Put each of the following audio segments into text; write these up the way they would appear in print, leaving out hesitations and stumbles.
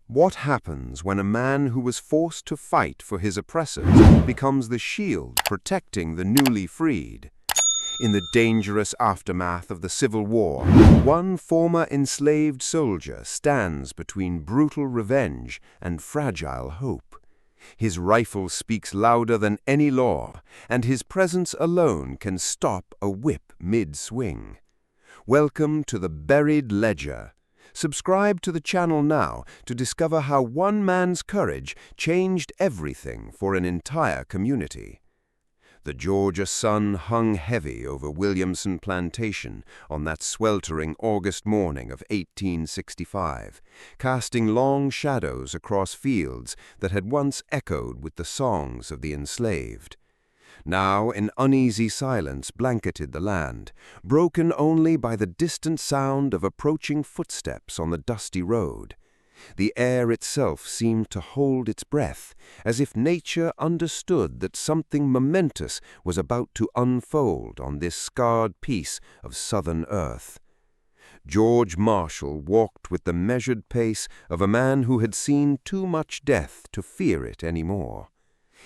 What happens when a man who was forced to fight for his oppressors becomes the shield protecting the newly freed? In the dangerous aftermath of the Civil War, one former enslaved soldier stands between brutal revenge and fragile hope. His rifle speaks louder than any law, and his presence alone can stop a whip mid-swing. Welcome to the Buried Ledger. Subscribe to the channel now to discover how one man's courage changed everything for an entire community. The Georgia sun hung heavy over Williamson Plantation on that sweltering August morning of 1865, casting long shadows across fields that had once echoed with the songs of the enslaved. Now an uneasy silence blanketed the land, broken only by the distant sound of approaching footsteps on the dusty road. The air itself seemed to hold its breath, as if nature understood that something momentous was about to unfold on this scarred piece of southern earth. George Marshall walked with the measured pace of a man who had seen too much death to fear it anymore.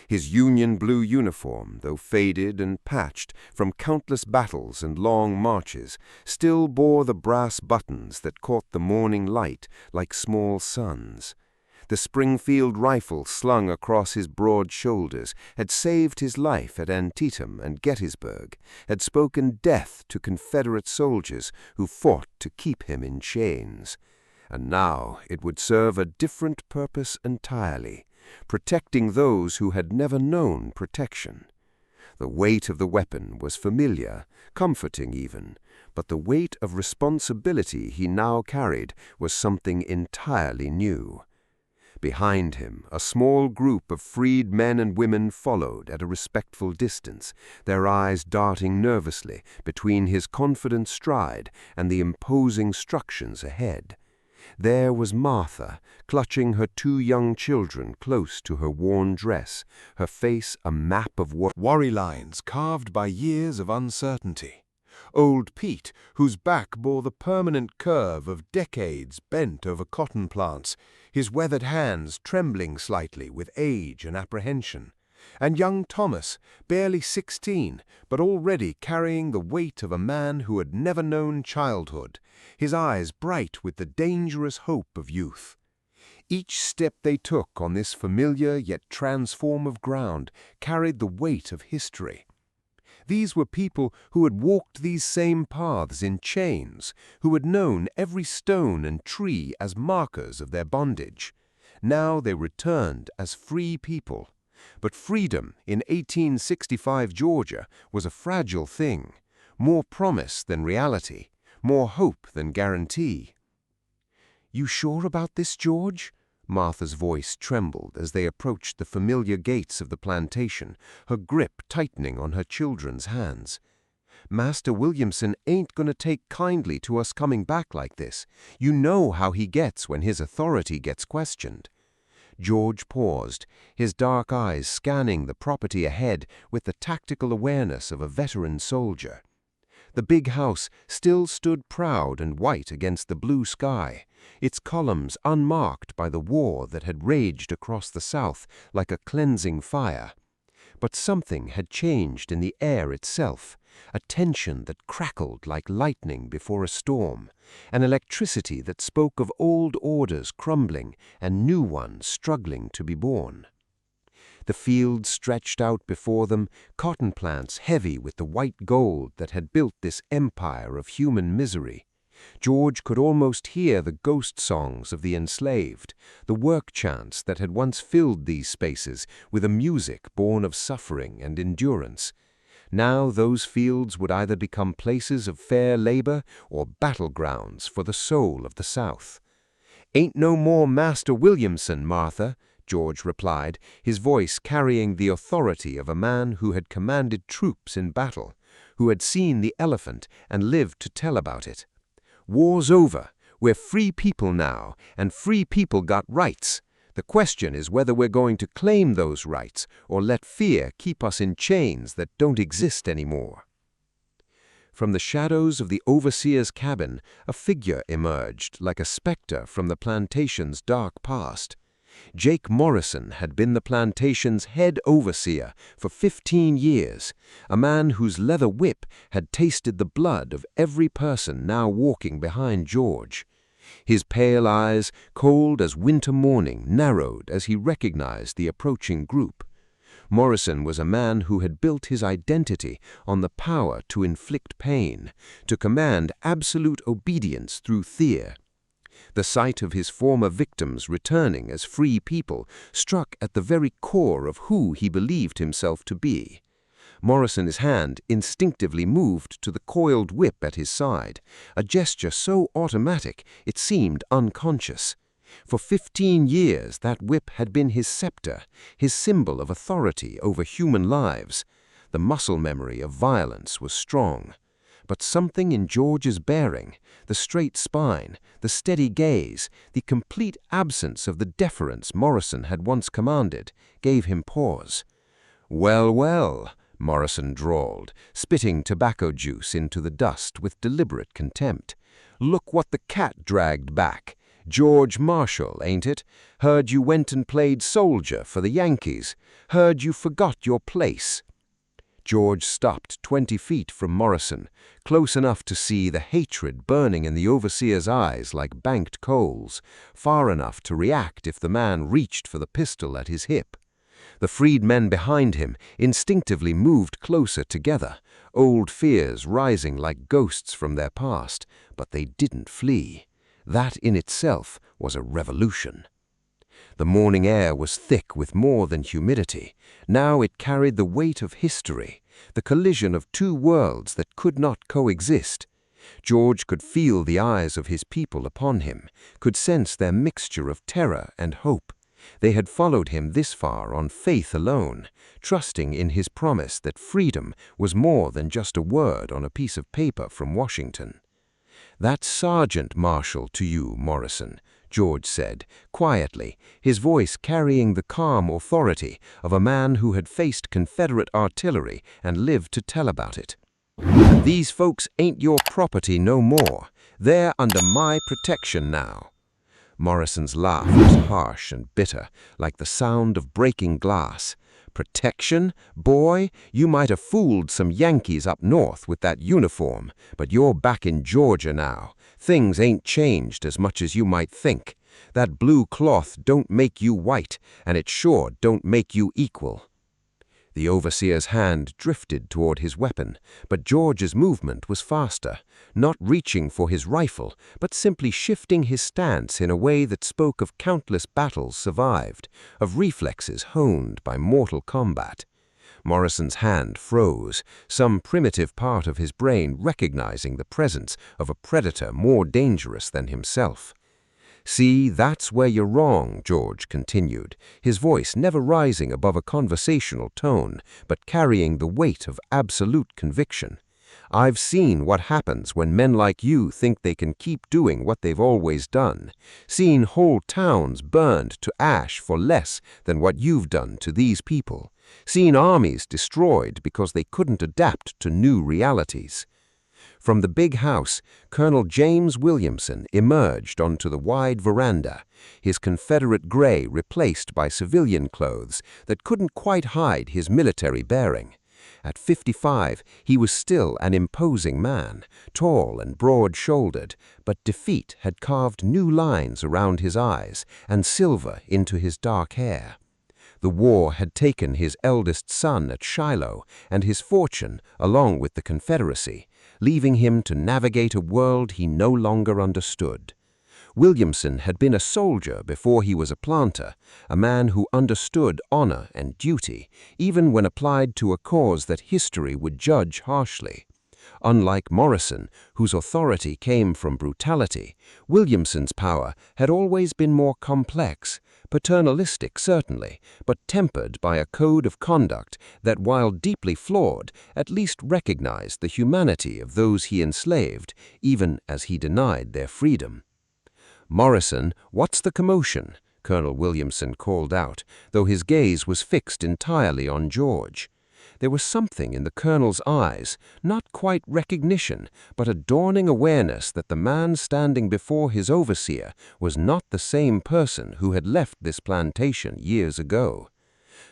His Union blue uniform, though faded and patched from countless battles and long marches, still bore the brass buttons that caught the morning light like small suns. The Springfield rifle slung across his broad shoulders had saved his life at Antietam and Gettysburg, had spoken death to Confederate soldiers who fought to keep him in chains. And now it would serve a different purpose entirely, protecting those who had never known protection. The weight of the weapon was familiar, comforting even, but the weight of responsibility he now carried was something entirely new. Behind him, a small group of freed men and women followed at a respectful distance, their eyes darting nervously between his confident stride and the imposing instructions ahead. There was Martha, clutching her two young children close to her worn dress, her face a map of worry lines carved by years of uncertainty. Old Pete, whose back bore the permanent curve of decades bent over cotton plants, his weathered hands trembling slightly with age and apprehension. And young Thomas, barely 16, but already carrying the weight of a man who had never known childhood, his eyes bright with the dangerous hope of youth. Each step they took on this familiar yet transformative ground carried the weight of history. These were people who had walked these same paths in chains, who had known every stone and tree as markers of their bondage. Now they returned as free people. But freedom in 1865 Georgia was a fragile thing, more promise than reality, more hope than guarantee. "You sure about this, George?" Martha's voice trembled as they approached the familiar gates of the plantation, her grip tightening on her children's hands. "Master Williamson ain't gonna take kindly to us coming back like this. You know how he gets when his authority gets questioned." George paused, his dark eyes scanning the property ahead with the tactical awareness of a veteran soldier. The big house still stood proud and white against the blue sky, its columns unmarked by the war that had raged across the South like a cleansing fire. But something had changed in the air itself, a tension that crackled like lightning before a storm, an electricity that spoke of old orders crumbling and new ones struggling to be born. The fields stretched out before them, cotton plants heavy with the white gold that had built this empire of human misery. George could almost hear the ghost songs of the enslaved, the work chants that had once filled these spaces with a music born of suffering and endurance. Now those fields would either become places of fair labor or battlegrounds for the soul of the South. "Ain't no more Master Williamson, Martha," George replied, his voice carrying the authority of a man who had commanded troops in battle, who had seen the elephant and lived to tell about it. "War's over. We're free people now, and free people got rights. The question is whether we're going to claim those rights or let fear keep us in chains that don't exist anymore." From the shadows of the overseer's cabin, a figure emerged like a specter from the plantation's dark past. Jake Morrison had been the plantation's head overseer for 15 years, a man whose leather whip had tasted the blood of every person now walking behind George. His pale eyes, cold as winter morning, narrowed as he recognized the approaching group. Morrison was a man who had built his identity on the power to inflict pain, to command absolute obedience through fear. The sight of his former victims returning as free people struck at the very core of who he believed himself to be. Morrison's hand instinctively moved to the coiled whip at his side, a gesture so automatic it seemed unconscious. For 15 years that whip had been his scepter, his symbol of authority over human lives. The muscle memory of violence was strong. But something in George's bearing, the straight spine, the steady gaze, the complete absence of the deference Morrison had once commanded, gave him pause. "Well, well," Morrison drawled, spitting tobacco juice into the dust with deliberate contempt. "Look what the cat dragged back. George Marshall, ain't it? Heard you went and played soldier for the Yankees. Heard you forgot your place." George stopped 20 feet from Morrison, close enough to see the hatred burning in the overseer's eyes like banked coals, far enough to react if the man reached for the pistol at his hip. The freedmen behind him instinctively moved closer together, old fears rising like ghosts from their past, but they didn't flee. That in itself was a revolution. The morning air was thick with more than humidity. Now it carried the weight of history, the collision of two worlds that could not coexist. George could feel the eyes of his people upon him, could sense their mixture of terror and hope. They had followed him this far on faith alone, trusting in his promise that freedom was more than just a word on a piece of paper from Washington. "That's Sergeant Marshall to you, Morrison," George said, quietly, his voice carrying the calm authority of a man who had faced Confederate artillery and lived to tell about it. "And these folks ain't your property no more. They're under my protection now." Morrison's laugh was harsh and bitter, like the sound of breaking glass. "Protection? Boy, you might have fooled some Yankees up north with that uniform, but you're back in Georgia now. Things ain't changed as much as you might think. That blue cloth don't make you white, and it sure don't make you equal." The overseer's hand drifted toward his weapon, but George's movement was faster, not reaching for his rifle, but simply shifting his stance in a way that spoke of countless battles survived, of reflexes honed by mortal combat. Morrison's hand froze, some primitive part of his brain recognizing the presence of a predator more dangerous than himself. "See, that's where you're wrong," George continued, his voice never rising above a conversational tone, but carrying the weight of absolute conviction. "I've seen what happens when men like you think they can keep doing what they've always done. Seen whole towns burned to ash for less than what you've done to these people. Seen armies destroyed because they couldn't adapt to new realities." From the big house, Colonel James Williamson emerged onto the wide veranda, his Confederate gray replaced by civilian clothes that couldn't quite hide his military bearing. At 55, he was still an imposing man, tall and broad-shouldered, but defeat had carved new lines around his eyes and silver into his dark hair. The war had taken his eldest son at Shiloh and his fortune along with the Confederacy, leaving him to navigate a world he no longer understood. Williamson had been a soldier before he was a planter, a man who understood honor and duty, even when applied to a cause that history would judge harshly. Unlike Morrison, whose authority came from brutality, Williamson's power had always been more complex, paternalistic certainly, but tempered by a code of conduct that, while deeply flawed, at least recognized the humanity of those he enslaved, even as he denied their freedom. "Morrison, what's the commotion?" Colonel Williamson called out, though his gaze was fixed entirely on George. There was something in the colonel's eyes, not quite recognition, but a dawning awareness that the man standing before his overseer was not the same person who had left this plantation years ago.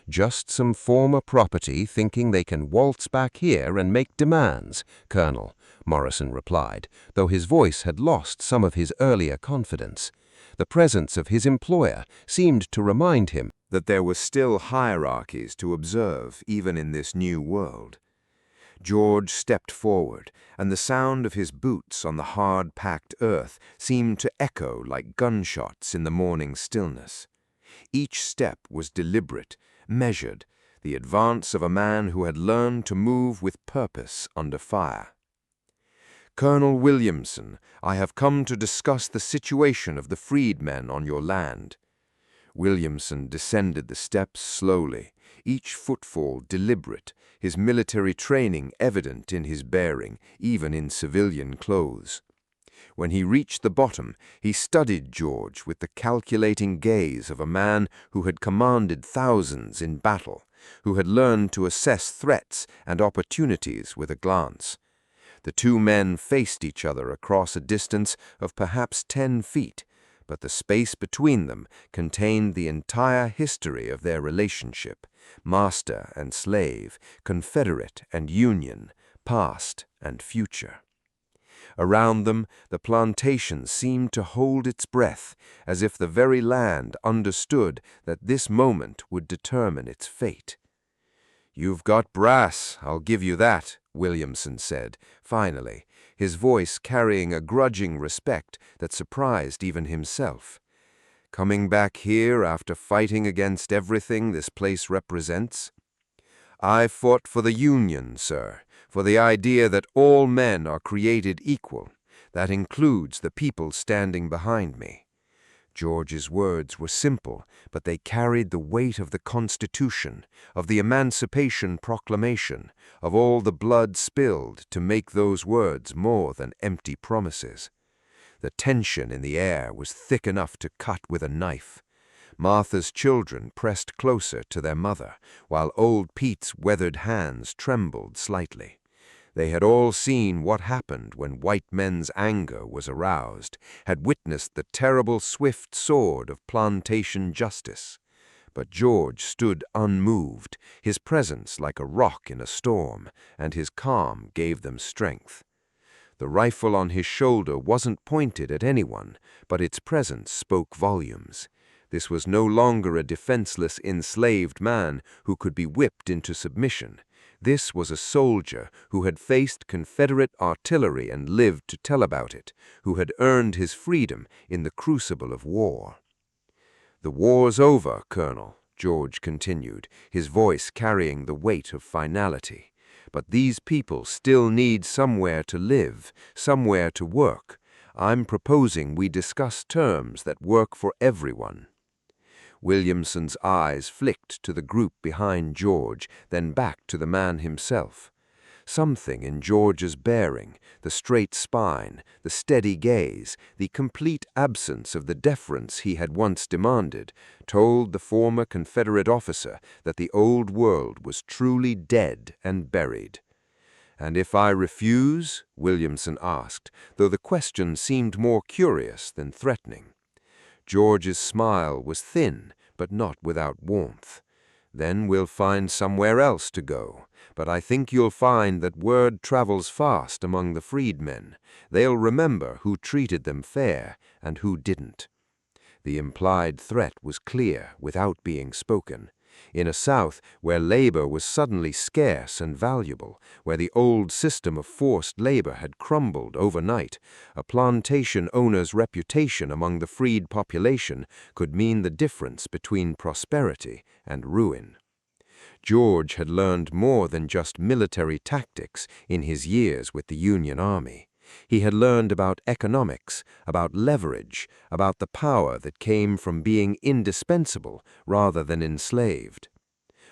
"Just some former property thinking they can waltz back here and make demands, Colonel," Morrison replied, though his voice had lost some of his earlier confidence. The presence of his employer seemed to remind him that there were still hierarchies to observe even in this new world. George stepped forward, and the sound of his boots on the hard-packed earth seemed to echo like gunshots in the morning stillness. Each step was deliberate, measured, the advance of a man who had learned to move with purpose under fire. "Colonel Williamson, I have come to discuss the situation of the freedmen on your land." Williamson descended the steps slowly, each footfall deliberate, his military training evident in his bearing, even in civilian clothes. When he reached the bottom, he studied George with the calculating gaze of a man who had commanded thousands in battle, who had learned to assess threats and opportunities with a glance. The two men faced each other across a distance of perhaps 10 feet, but the space between them contained the entire history of their relationship, master and slave, Confederate and Union, past and future. Around them, the plantation seemed to hold its breath, as if the very land understood that this moment would determine its fate. "You've got brass, I'll give you that," Williamson said, finally, his voice carrying a grudging respect that surprised even himself. "Coming back here after fighting against everything this place represents?" "I fought for the Union, sir, for the idea that all men are created equal. That includes the people standing behind me." George's words were simple, but they carried the weight of the Constitution, of the Emancipation Proclamation, of all the blood spilled to make those words more than empty promises. The tension in the air was thick enough to cut with a knife. Martha's children pressed closer to their mother, while old Pete's weathered hands trembled slightly. They had all seen what happened when white men's anger was aroused, had witnessed the terrible swift sword of plantation justice. But George stood unmoved, his presence like a rock in a storm, and his calm gave them strength. The rifle on his shoulder wasn't pointed at anyone, but its presence spoke volumes. This was no longer a defenseless, enslaved man who could be whipped into submission. This was a soldier who had faced Confederate artillery and lived to tell about it, who had earned his freedom in the crucible of war. "The war's over, Colonel," George continued, his voice carrying the weight of finality. "But these people still need somewhere to live, somewhere to work. I'm proposing we discuss terms that work for everyone." Williamson's eyes flicked to the group behind George, then back to the man himself. Something in George's bearing, the straight spine, the steady gaze, the complete absence of the deference he had once demanded, told the former Confederate officer that the old world was truly dead and buried. "And if I refuse?" Williamson asked, though the question seemed more curious than threatening. George's smile was thin, but not without warmth. "Then we'll find somewhere else to go. But I think you'll find that word travels fast among the freedmen. They'll remember who treated them fair and who didn't." The implied threat was clear without being spoken. In a South where labor was suddenly scarce and valuable, where the old system of forced labor had crumbled overnight, a plantation owner's reputation among the freed population could mean the difference between prosperity and ruin. George had learned more than just military tactics in his years with the Union Army. He had learned about economics, about leverage, about the power that came from being indispensable rather than enslaved.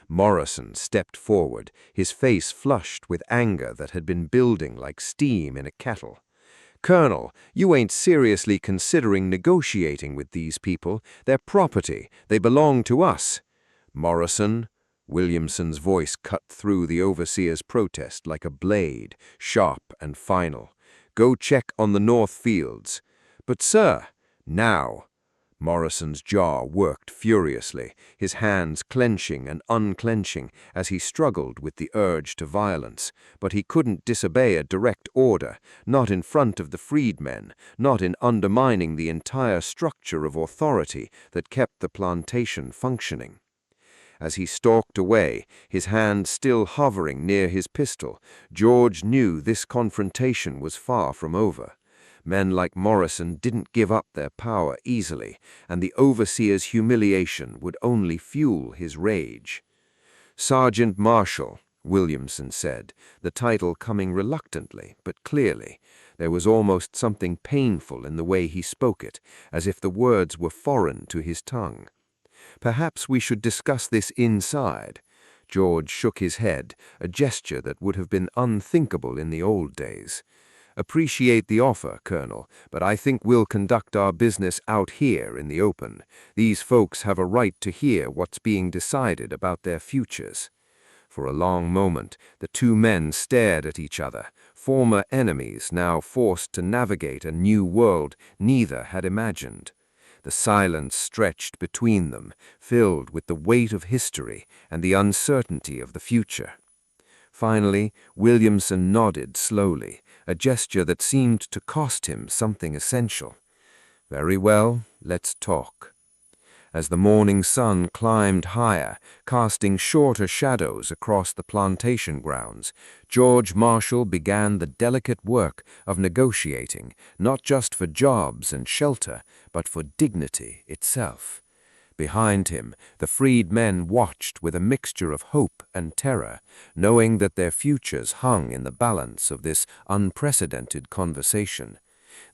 Morrison stepped forward, his face flushed with anger that had been building like steam in a kettle. "Colonel, you ain't seriously considering negotiating with these people. They're property. They belong to us." "Morrison," Williamson's voice cut through the overseer's protest like a blade, sharp and final. "Go check on the north fields." "But, sir—" "Now." Morrison's jaw worked furiously, his hands clenching and unclenching as he struggled with the urge to violence. But he couldn't disobey a direct order, not in front of the freedmen, not in undermining the entire structure of authority that kept the plantation functioning. As he stalked away, his hand still hovering near his pistol, George knew this confrontation was far from over. Men like Morrison didn't give up their power easily, and the overseer's humiliation would only fuel his rage. "Sergeant Marshal," Williamson said, the title coming reluctantly but clearly. There was almost something painful in the way he spoke it, as if the words were foreign to his tongue. "Perhaps we should discuss this inside." George shook his head, a gesture that would have been unthinkable in the old days. "Appreciate the offer, Colonel, but I think we'll conduct our business out here in the open. These folks have a right to hear what's being decided about their futures." For a long moment, the two men stared at each other, former enemies now forced to navigate a new world neither had imagined. The silence stretched between them, filled with the weight of history and the uncertainty of the future. Finally, Williamson nodded slowly, a gesture that seemed to cost him something essential. "Very well, let's talk." As the morning sun climbed higher, casting shorter shadows across the plantation grounds, George Marshall began the delicate work of negotiating, not just for jobs and shelter, but for dignity itself. Behind him, the freedmen watched with a mixture of hope and terror, knowing that their futures hung in the balance of this unprecedented conversation.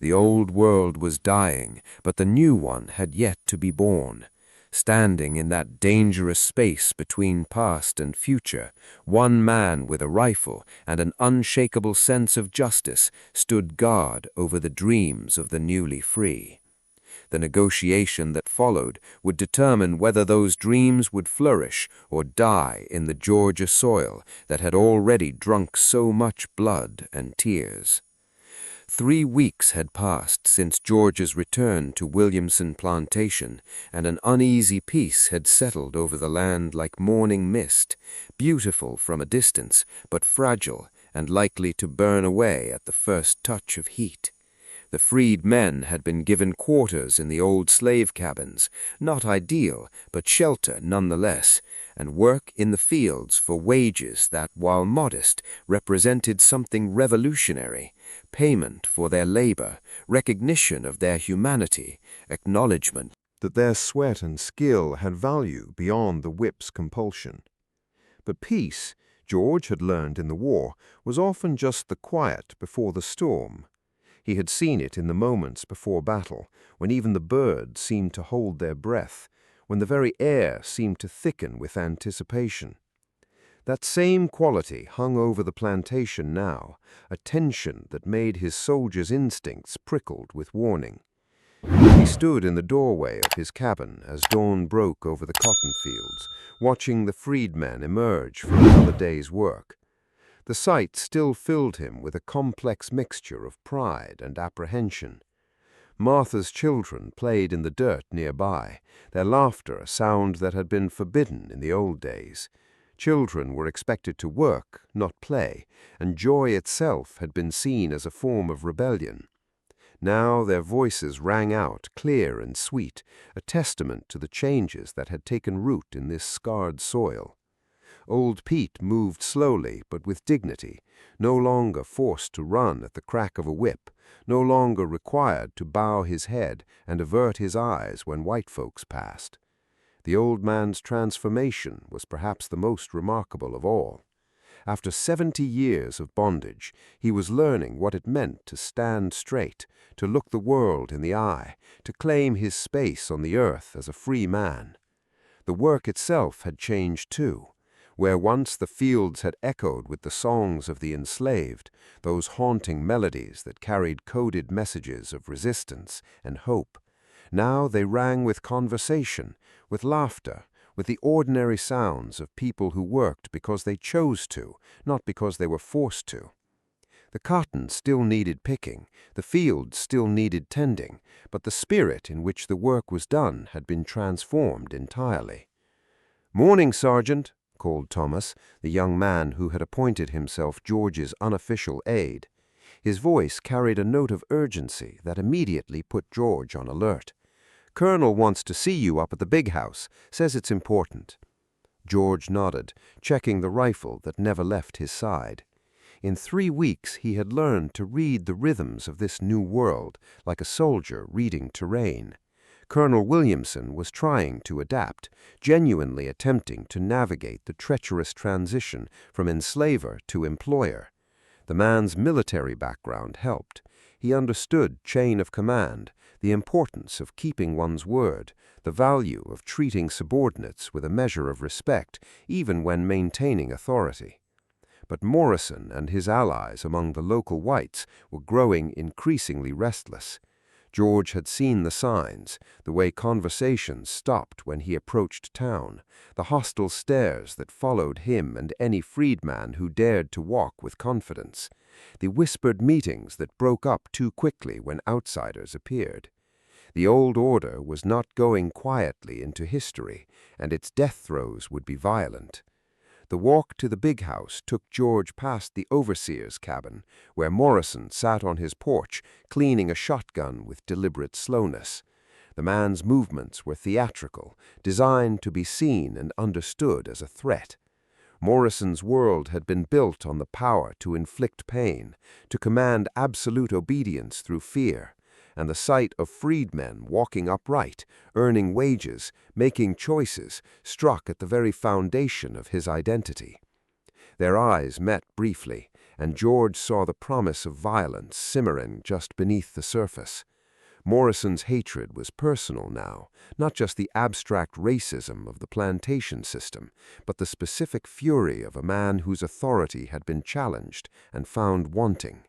The old world was dying, but the new one had yet to be born. Standing in that dangerous space between past and future, one man with a rifle and an unshakable sense of justice stood guard over the dreams of the newly free. The negotiation that followed would determine whether those dreams would flourish or die in the Georgia soil that had already drunk so much blood and tears. 3 weeks had passed since George's return to Williamson Plantation, and an uneasy peace had settled over the land like morning mist, beautiful from a distance, but fragile and likely to burn away at the first touch of heat. The freed men had been given quarters in the old slave cabins, not ideal, but shelter nonetheless, and work in the fields for wages that, while modest, represented something revolutionary, payment for their labor, recognition of their humanity, acknowledgement that their sweat and skill had value beyond the whip's compulsion. But peace, George had learned in the war, was often just the quiet before the storm. He had seen it in the moments before battle, when even the birds seemed to hold their breath, when the very air seemed to thicken with anticipation. That same quality hung over the plantation now, a tension that made his soldiers' instincts prickled with warning. He stood in the doorway of his cabin as dawn broke over the cotton fields, watching the freedmen emerge for another day's work. The sight still filled him with a complex mixture of pride and apprehension. Martha's children played in the dirt nearby, their laughter a sound that had been forbidden in the old days. Children were expected to work, not play, and joy itself had been seen as a form of rebellion. Now their voices rang out clear and sweet, a testament to the changes that had taken root in this scarred soil. Old Pete moved slowly but with dignity, no longer forced to run at the crack of a whip, no longer required to bow his head and avert his eyes when white folks passed. The old man's transformation was perhaps the most remarkable of all. After 70 years of bondage, he was learning what it meant to stand straight, to look the world in the eye, to claim his space on the earth as a free man. The work itself had changed too. Where once the fields had echoed with the songs of the enslaved, those haunting melodies that carried coded messages of resistance and hope, now they rang with conversation, with laughter, with the ordinary sounds of people who worked because they chose to, not because they were forced to. The cotton still needed picking, the fields still needed tending, but the spirit in which the work was done had been transformed entirely. "Morning, Sergeant," called Thomas, the young man who had appointed himself George's unofficial aide. His voice carried a note of urgency that immediately put George on alert. "Colonel wants to see you up at the big house, says it's important." George nodded, checking the rifle that never left his side. In 3 weeks he had learned to read the rhythms of this new world, like a soldier reading terrain. Colonel Williamson was trying to adapt, genuinely attempting to navigate the treacherous transition from enslaver to employer. The man's military background helped. He understood chain of command, the importance of keeping one's word, the value of treating subordinates with a measure of respect, even when maintaining authority. But Morrison and his allies among the local whites were growing increasingly restless. George had seen the signs, the way conversations stopped when he approached town, the hostile stares that followed him and any freedman who dared to walk with confidence, the whispered meetings that broke up too quickly when outsiders appeared. The old order was not going quietly into history, and its death throes would be violent. The walk to the big house took George past the overseer's cabin, where Morrison sat on his porch, cleaning a shotgun with deliberate slowness. The man's movements were theatrical, designed to be seen and understood as a threat. Morrison's world had been built on the power to inflict pain, to command absolute obedience through fear, and the sight of freedmen walking upright, earning wages, making choices, struck at the very foundation of his identity. Their eyes met briefly, and George saw the promise of violence simmering just beneath the surface. Morrison's hatred was personal now, not just the abstract racism of the plantation system, but the specific fury of a man whose authority had been challenged and found wanting.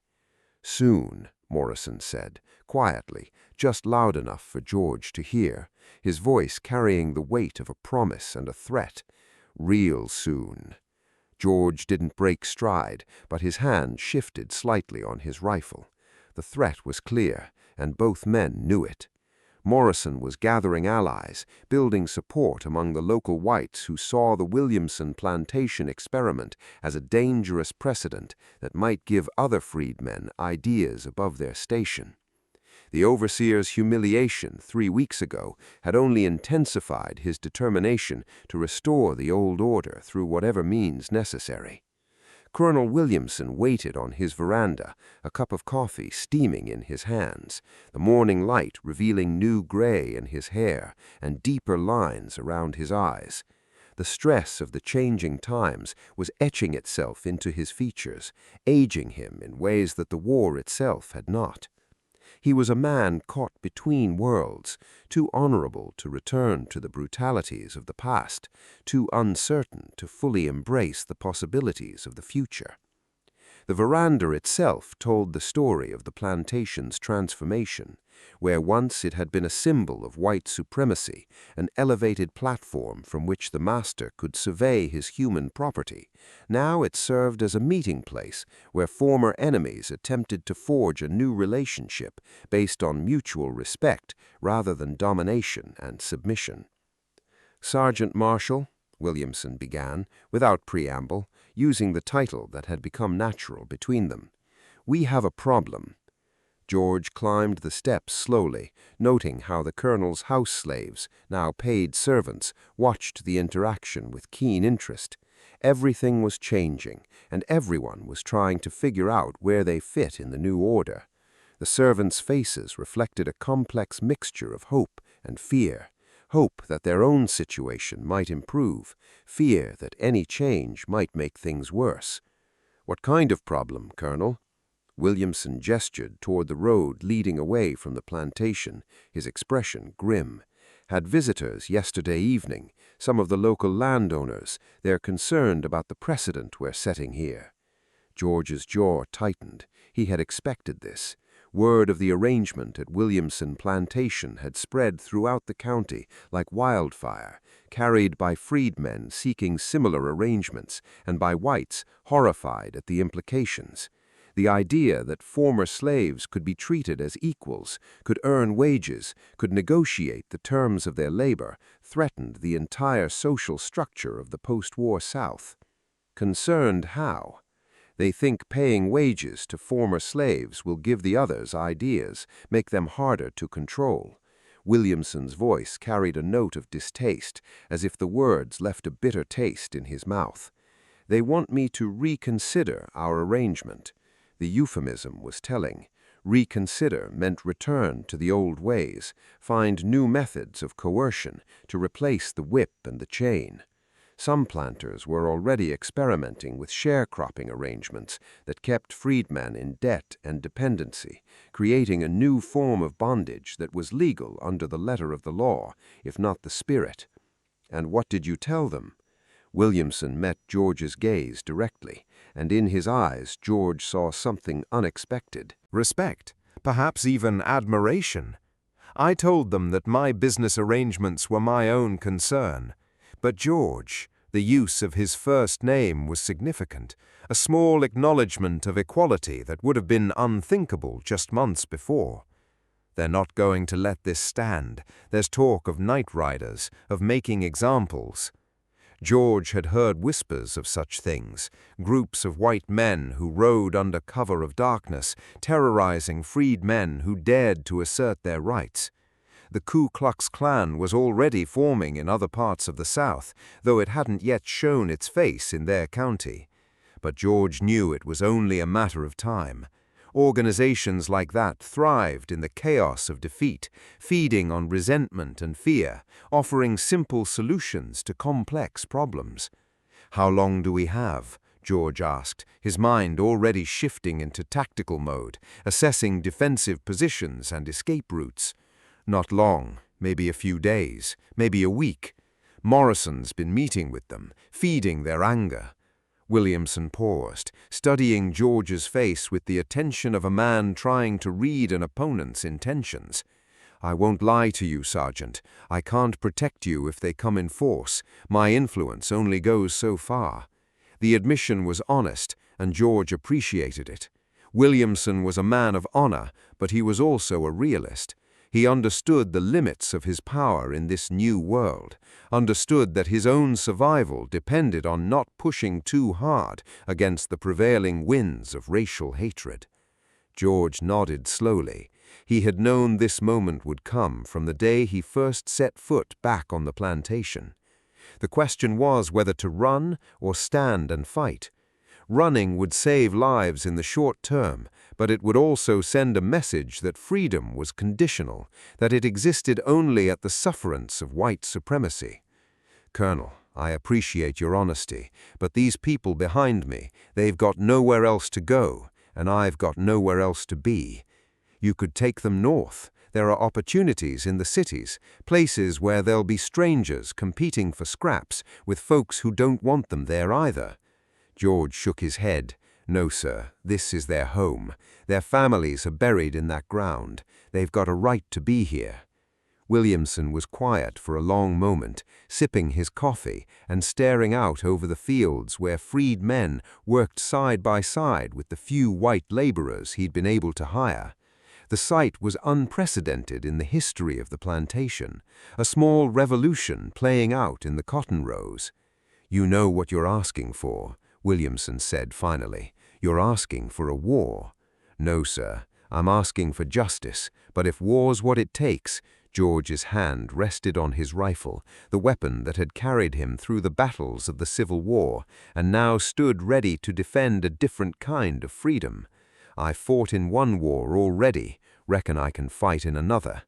"Soon," Morrison said, quietly, just loud enough for George to hear, his voice carrying the weight of a promise and a threat. "Real soon." George didn't break stride, but his hand shifted slightly on his rifle. The threat was clear, and both men knew it. Morrison was gathering allies, building support among the local whites who saw the Williamson plantation experiment as a dangerous precedent that might give other freedmen ideas above their station. The overseer's humiliation 3 weeks ago had only intensified his determination to restore the old order through whatever means necessary. Colonel Williamson waited on his veranda, a cup of coffee steaming in his hands, the morning light revealing new gray in his hair and deeper lines around his eyes. The stress of the changing times was etching itself into his features, aging him in ways that the war itself had not. He was a man caught between worlds, too honorable to return to the brutalities of the past, too uncertain to fully embrace the possibilities of the future. The veranda itself told the story of the plantation's transformation, where once it had been a symbol of white supremacy, an elevated platform from which the master could survey his human property. Now it served as a meeting place where former enemies attempted to forge a new relationship based on mutual respect rather than domination and submission. "Sergeant Marshal," Williamson began, without preamble, using the title that had become natural between them, "we have a problem." George climbed the steps slowly, noting how the colonel's house slaves, now paid servants, watched the interaction with keen interest. Everything was changing, and everyone was trying to figure out where they fit in the new order. The servants' faces reflected a complex mixture of hope and fear. Hope that their own situation might improve, fear that any change might make things worse. "What kind of problem, Colonel?" Williamson gestured toward the road leading away from the plantation, his expression grim. "Had visitors yesterday evening, some of the local landowners. They're concerned about the precedent we're setting here." George's jaw tightened. He had expected this. Word of the arrangement at Williamson Plantation had spread throughout the county like wildfire, carried by freedmen seeking similar arrangements and by whites horrified at the implications. The idea that former slaves could be treated as equals, could earn wages, could negotiate the terms of their labor, threatened the entire social structure of the post-war South. Concerned how? They think paying wages to former slaves will give the others ideas, make them harder to control. Williamson's voice carried a note of distaste, as if the words left a bitter taste in his mouth. They want me to reconsider our arrangement. The euphemism was telling. Reconsider meant return to the old ways, find new methods of coercion to replace the whip and the chain. Some planters were already experimenting with sharecropping arrangements that kept freedmen in debt and dependency, creating a new form of bondage that was legal under the letter of the law, if not the spirit. And what did you tell them? Williamson met George's gaze directly, and in his eyes George saw something unexpected. Respect, perhaps even admiration. I told them that my business arrangements were my own concern. But George, the use of his first name was significant, a small acknowledgement of equality that would have been unthinkable just months before. They're not going to let this stand. There's talk of night riders, of making examples. George had heard whispers of such things, groups of white men who rode under cover of darkness, terrorizing freed men who dared to assert their rights. The Ku Klux Klan was already forming in other parts of the South, though it hadn't yet shown its face in their county. But George knew it was only a matter of time. Organizations like that thrived in the chaos of defeat, feeding on resentment and fear, offering simple solutions to complex problems. "How long do we have?" George asked, his mind already shifting into tactical mode, assessing defensive positions and escape routes. "Not long, maybe a few days, maybe a week. Morrison's been meeting with them, feeding their anger." Williamson paused, studying George's face with the attention of a man trying to read an opponent's intentions. "I won't lie to you, Sergeant. I can't protect you if they come in force. My influence only goes so far." The admission was honest, and George appreciated it. Williamson was a man of honor, but he was also a realist. He understood the limits of his power in this new world, understood that his own survival depended on not pushing too hard against the prevailing winds of racial hatred. George nodded slowly. He had known this moment would come from the day he first set foot back on the plantation. The question was whether to run or stand and fight. Running would save lives in the short term, but it would also send a message that freedom was conditional, that it existed only at the sufferance of white supremacy. "Colonel, I appreciate your honesty, but these people behind me, they've got nowhere else to go, and I've got nowhere else to be. You could take them north. There are opportunities in the cities, places where there'll be strangers competing for scraps with folks who don't want them there either." George shook his head. "No, sir, this is their home. Their families are buried in that ground. They've got a right to be here." Williamson was quiet for a long moment, sipping his coffee and staring out over the fields where freed men worked side by side with the few white laborers he'd been able to hire. The sight was unprecedented in the history of the plantation, a small revolution playing out in the cotton rows. "You know what you're asking for," Williamson said finally. "You're asking for a war." "No, sir. I'm asking for justice, but if war's what it takes..." George's hand rested on his rifle, the weapon that had carried him through the battles of the Civil War, and now stood ready to defend a different kind of freedom. "I fought in one war already. Reckon I can fight in another."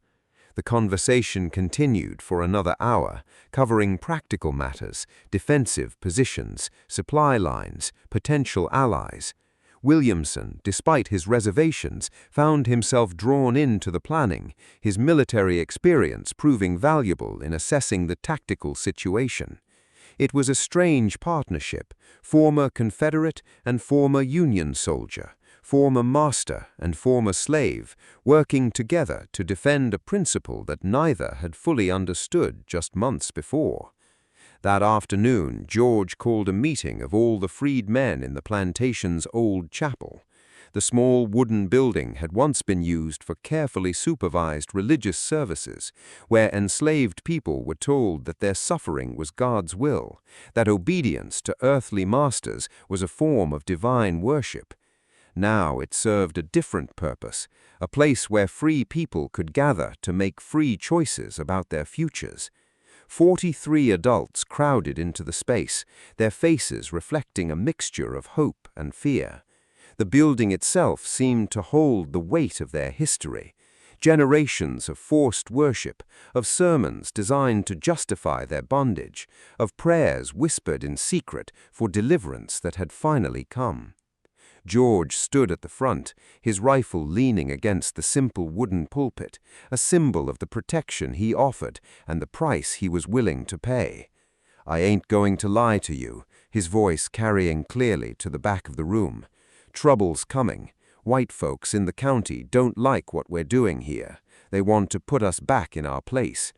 The conversation continued for another hour, covering practical matters, defensive positions, supply lines, potential allies. Williamson, despite his reservations, found himself drawn into the planning, his military experience proving valuable in assessing the tactical situation. It was a strange partnership, former Confederate and former Union soldier, former master and former slave, working together to defend a principle that neither had fully understood just months before. That afternoon, George called a meeting of all the freed men in the plantation's old chapel. The small wooden building had once been used for carefully supervised religious services, where enslaved people were told that their suffering was God's will, that obedience to earthly masters was a form of divine worship. Now it served a different purpose, a place where free people could gather to make free choices about their futures. 43 adults crowded into the space, their faces reflecting a mixture of hope and fear. The building itself seemed to hold the weight of their history, generations of forced worship, of sermons designed to justify their bondage, of prayers whispered in secret for deliverance that had finally come. George stood at the front, his rifle leaning against the simple wooden pulpit, a symbol of the protection he offered and the price he was willing to pay. "I ain't going to lie to you," his voice carrying clearly to the back of the room. "Trouble's coming. White folks in the county don't like what we're doing here. They want to put us back in our place."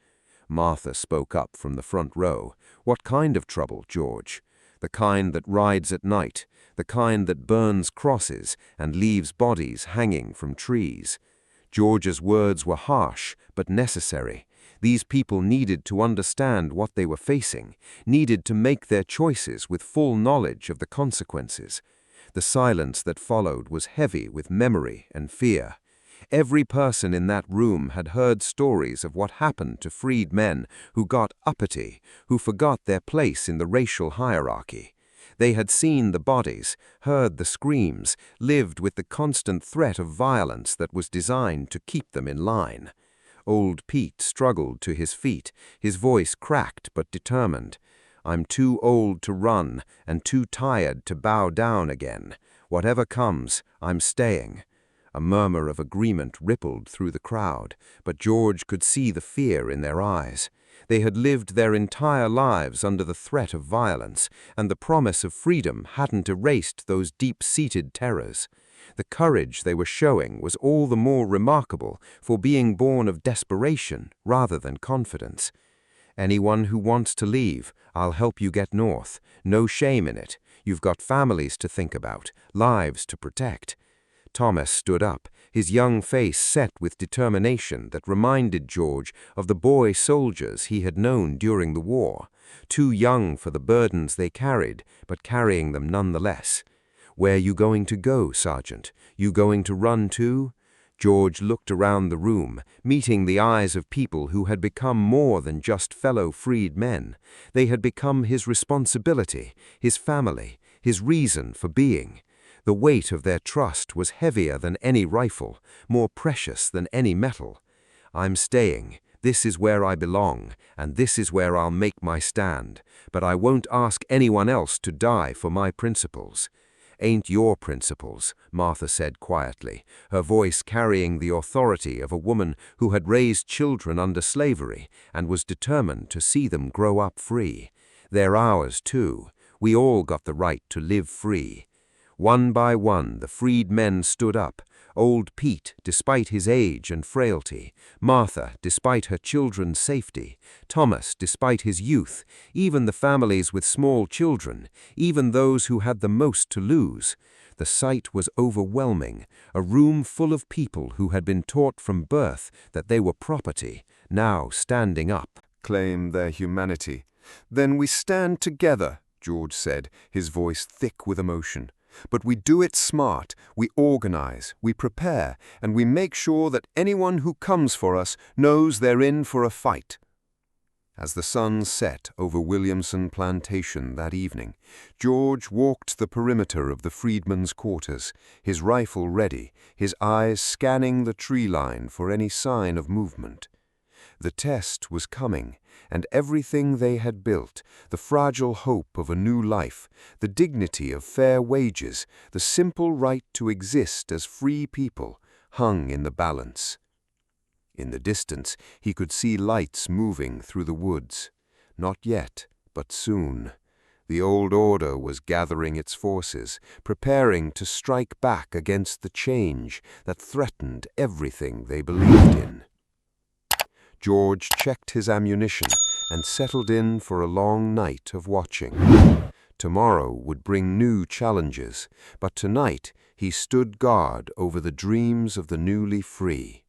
Martha spoke up from the front row. "What kind of trouble, George?" "The kind that rides at night, the kind that burns crosses and leaves bodies hanging from trees." George's words were harsh but necessary. These people needed to understand what they were facing, needed to make their choices with full knowledge of the consequences. The silence that followed was heavy with memory and fear. Every person in that room had heard stories of what happened to freed men who got uppity, who forgot their place in the racial hierarchy. They had seen the bodies, heard the screams, lived with the constant threat of violence that was designed to keep them in line. Old Pete struggled to his feet, his voice cracked but determined. "I'm too old to run and too tired to bow down again. Whatever comes, I'm staying." A murmur of agreement rippled through the crowd, but George could see the fear in their eyes. They had lived their entire lives under the threat of violence, and the promise of freedom hadn't erased those deep-seated terrors. The courage they were showing was all the more remarkable for being born of desperation rather than confidence. "Anyone who wants to leave, I'll help you get north. No shame in it. You've got families to think about, lives to protect." Thomas stood up, his young face set with determination that reminded George of the boy soldiers he had known during the war, too young for the burdens they carried, but carrying them nonetheless. "Where you going to go, Sergeant? You going to run too?" George looked around the room, meeting the eyes of people who had become more than just fellow freed men. They had become his responsibility, his family, his reason for being. The weight of their trust was heavier than any rifle, more precious than any metal. "I'm staying. This is where I belong, and this is where I'll make my stand. But I won't ask anyone else to die for my principles." "Ain't your principles," Martha said quietly, her voice carrying the authority of a woman who had raised children under slavery and was determined to see them grow up free. "They're ours too. We all got the right to live free." One by one, the freed men stood up. Old Pete, despite his age and frailty, Martha, despite her children's safety, Thomas, despite his youth, even the families with small children, even those who had the most to lose. The sight was overwhelming, a room full of people who had been taught from birth that they were property, now standing up. Claim their humanity. "Then we stand together," George said, his voice thick with emotion. "But we do it smart, we organize, we prepare, and we make sure that anyone who comes for us knows they're in for a fight." As the sun set over Williamson Plantation that evening, George walked the perimeter of the freedmen's quarters, his rifle ready, his eyes scanning the tree line for any sign of movement. The test was coming, and everything they had built, the fragile hope of a new life, the dignity of fair wages, the simple right to exist as free people, hung in the balance. In the distance, he could see lights moving through the woods. Not yet, but soon. The old order was gathering its forces, preparing to strike back against the change that threatened everything they believed in. George checked his ammunition and settled in for a long night of watching. Tomorrow would bring new challenges, but tonight he stood guard over the dreams of the newly free.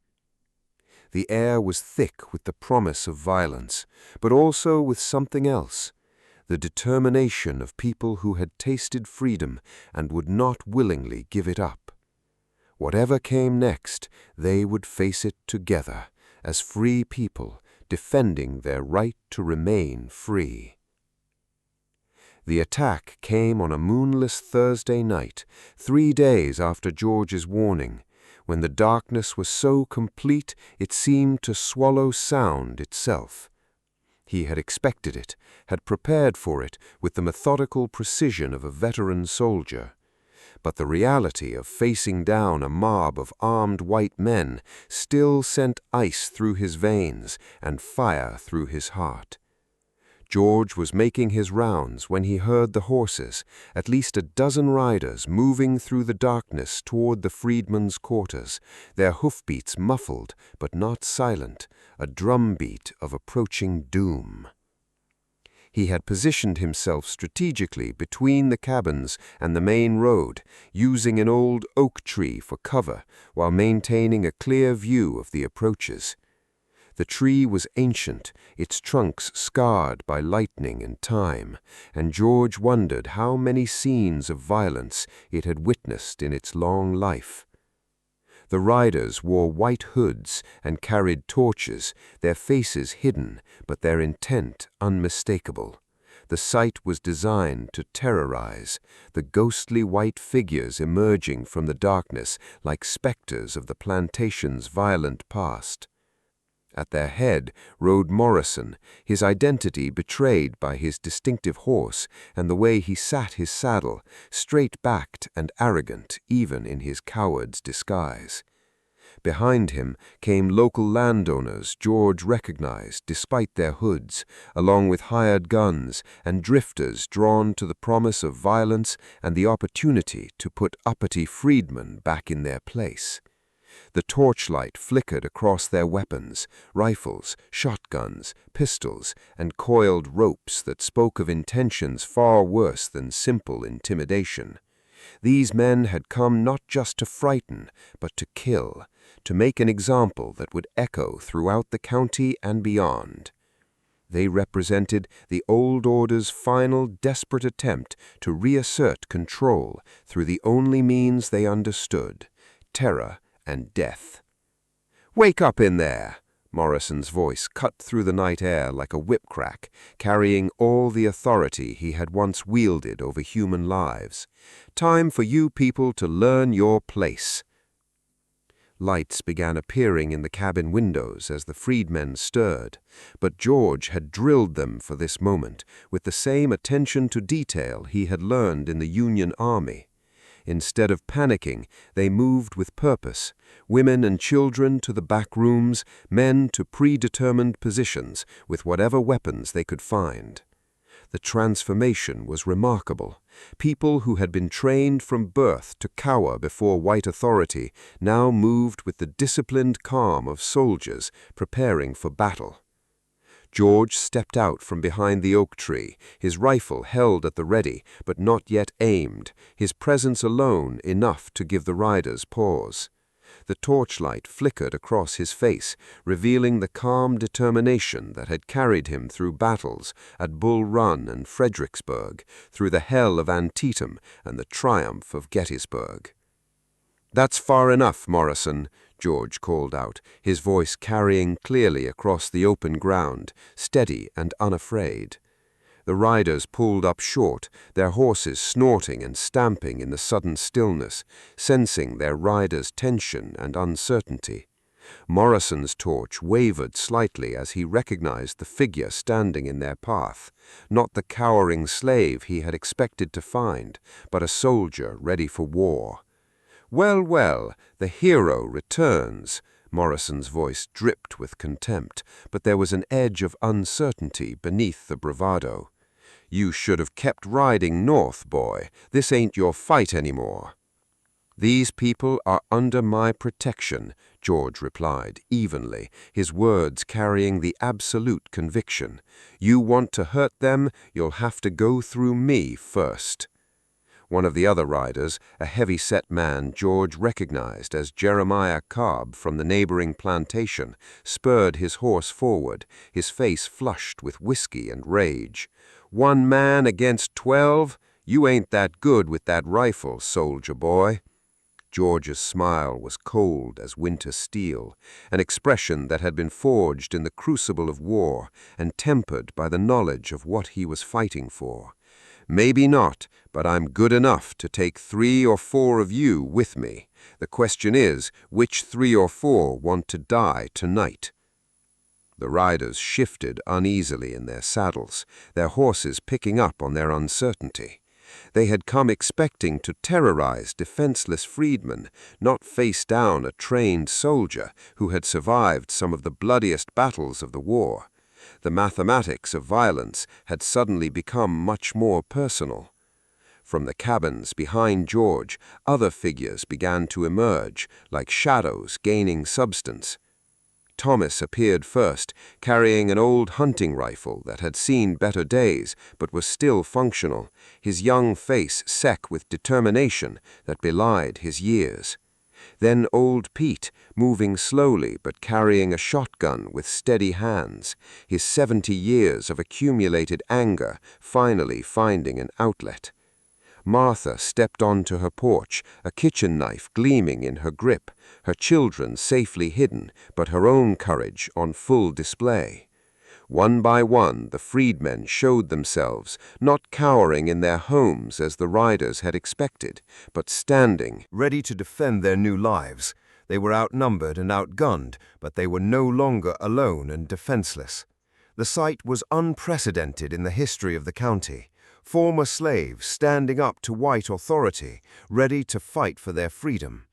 The air was thick with the promise of violence, but also with something else, the determination of people who had tasted freedom and would not willingly give it up. Whatever came next, they would face it together, as free people defending their right to remain free. The attack came on a moonless Thursday night, 3 days after George's warning, when the darkness was so complete it seemed to swallow sound itself. He had expected it, had prepared for it with the methodical precision of a veteran soldier. But the reality of facing down a mob of armed white men still sent ice through his veins and fire through his heart. George was making his rounds when he heard the horses, at least a dozen riders, moving through the darkness toward the freedmen's quarters, their hoofbeats muffled but not silent, a drumbeat of approaching doom. He had positioned himself strategically between the cabins and the main road, using an old oak tree for cover while maintaining a clear view of the approaches. The tree was ancient, its trunks scarred by lightning and time, and George wondered how many scenes of violence it had witnessed in its long life. The riders wore white hoods and carried torches, their faces hidden, but their intent unmistakable. The sight was designed to terrorize, the ghostly white figures emerging from the darkness like specters of the plantation's violent past. At their head rode Morrison, his identity betrayed by his distinctive horse and the way he sat his saddle, straight-backed and arrogant even in his coward's disguise. Behind him came local landowners George recognized despite their hoods, along with hired guns and drifters drawn to the promise of violence and the opportunity to put uppity freedmen back in their place. The torchlight flickered across their weapons, rifles, shotguns, pistols, and coiled ropes that spoke of intentions far worse than simple intimidation. These men had come not just to frighten, but to kill, to make an example that would echo throughout the county and beyond. They represented the old order's final desperate attempt to reassert control through the only means they understood, terror and death. "Wake up in there!" Morrison's voice cut through the night air like a whip crack, carrying all the authority he had once wielded over human lives. "Time for you people to learn your place." Lights began appearing in the cabin windows as the freedmen stirred, but George had drilled them for this moment with the same attention to detail he had learned in the Union Army. Instead of panicking, they moved with purpose, women and children to the back rooms, men to predetermined positions with whatever weapons they could find. The transformation was remarkable. People who had been trained from birth to cower before white authority now moved with the disciplined calm of soldiers preparing for battle. George stepped out from behind the oak tree, his rifle held at the ready, but not yet aimed, his presence alone enough to give the riders pause. The torchlight flickered across his face, revealing the calm determination that had carried him through battles at Bull Run and Fredericksburg, through the hell of Antietam and the triumph of Gettysburg. "That's far enough, Morrison," George called out, his voice carrying clearly across the open ground, steady and unafraid. The riders pulled up short, their horses snorting and stamping in the sudden stillness, sensing their riders' tension and uncertainty. Morrison's torch wavered slightly as he recognized the figure standing in their path, not the cowering slave he had expected to find, but a soldier ready for war. "Well, well, the hero returns." Morrison's voice dripped with contempt, but there was an edge of uncertainty beneath the bravado. "You should have kept riding north, boy. This ain't your fight anymore." "These people are under my protection," George replied, evenly, his words carrying the absolute conviction. "You want to hurt them, you'll have to go through me first." One of the other riders, a heavy-set man George recognized as Jeremiah Cobb from the neighboring plantation, spurred his horse forward, his face flushed with whiskey and rage. "1 man against 12? You ain't that good with that rifle, soldier boy." George's smile was cold as winter steel, an expression that had been forged in the crucible of war and tempered by the knowledge of what he was fighting for. "Maybe not, but I'm good enough to take 3 or 4 of you with me. The question is, which 3 or 4 want to die tonight?" The riders shifted uneasily in their saddles, their horses picking up on their uncertainty. They had come expecting to terrorize defenseless freedmen, not face down a trained soldier who had survived some of the bloodiest battles of the war. The mathematics of violence had suddenly become much more personal. From the cabins behind George, other figures began to emerge, like shadows gaining substance. Thomas appeared first, carrying an old hunting rifle that had seen better days but was still functional, his young face set with determination that belied his years. Then old Pete, moving slowly but carrying a shotgun with steady hands, his 70 years of accumulated anger finally finding an outlet. Martha stepped onto her porch, a kitchen knife gleaming in her grip, her children safely hidden, but her own courage on full display. One by one, the freedmen showed themselves, not cowering in their homes as the riders had expected, but standing, ready to defend their new lives. They were outnumbered and outgunned, but they were no longer alone and defenseless. The sight was unprecedented in the history of the county. Former slaves standing up to white authority, ready to fight for their freedom.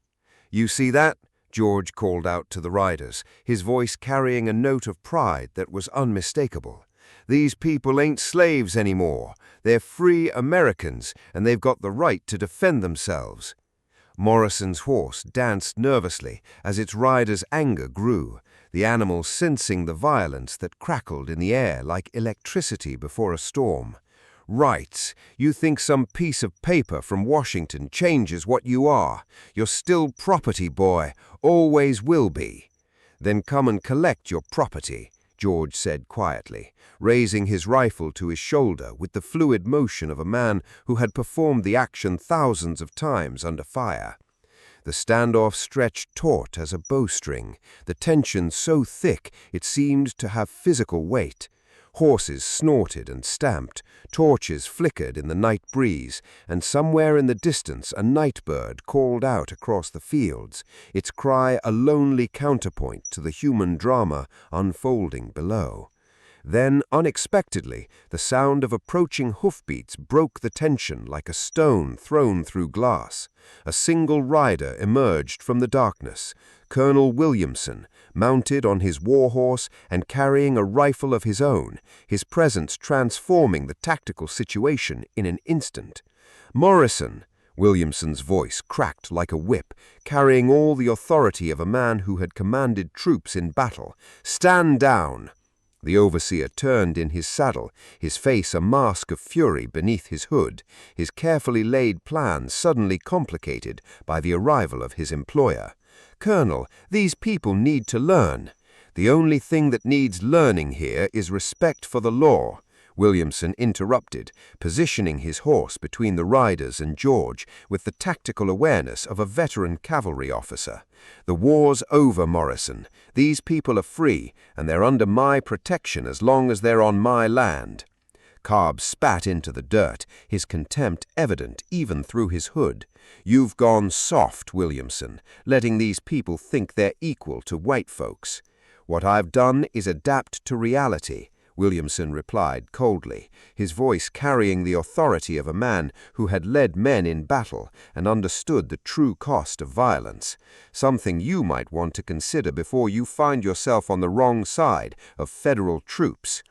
"You see that?" George called out to the riders, his voice carrying a note of pride that was unmistakable. "These people ain't slaves anymore. They're free Americans, and they've got the right to defend themselves." Morrison's horse danced nervously as its rider's anger grew, the animal sensing the violence that crackled in the air like electricity before a storm. "Rights. You think some piece of paper from Washington changes what you are. You're still property, boy. Always will be." "Then come and collect your property," George said quietly, raising his rifle to his shoulder with the fluid motion of a man who had performed the action thousands of times under fire. The standoff stretched taut as a bowstring, the tension so thick it seemed to have physical weight. Horses snorted and stamped, torches flickered in the night breeze, and somewhere in the distance a night bird called out across the fields, its cry a lonely counterpoint to the human drama unfolding below. Then, unexpectedly, the sound of approaching hoofbeats broke the tension like a stone thrown through glass. A single rider emerged from the darkness, Colonel Williamson, mounted on his warhorse and carrying a rifle of his own, his presence transforming the tactical situation in an instant. "Morrison!" Williamson's voice cracked like a whip, carrying all the authority of a man who had commanded troops in battle. "Stand down!" The overseer turned in his saddle, his face a mask of fury beneath his hood, his carefully laid plan suddenly complicated by the arrival of his employer. "Colonel, these people need to learn." "The only thing that needs learning here is respect for the law," Williamson interrupted, positioning his horse between the riders and George with the tactical awareness of a veteran cavalry officer. "The war's over, Morrison. These people are free, and they're under my protection as long as they're on my land." Cobb spat into the dirt, his contempt evident even through his hood. "You've gone soft, Williamson, letting these people think they're equal to white folks." "What I've done is adapt to reality," Williamson replied coldly, his voice carrying the authority of a man who had led men in battle and understood the true cost of violence, "something you might want to consider before you find yourself on the wrong side of federal troops."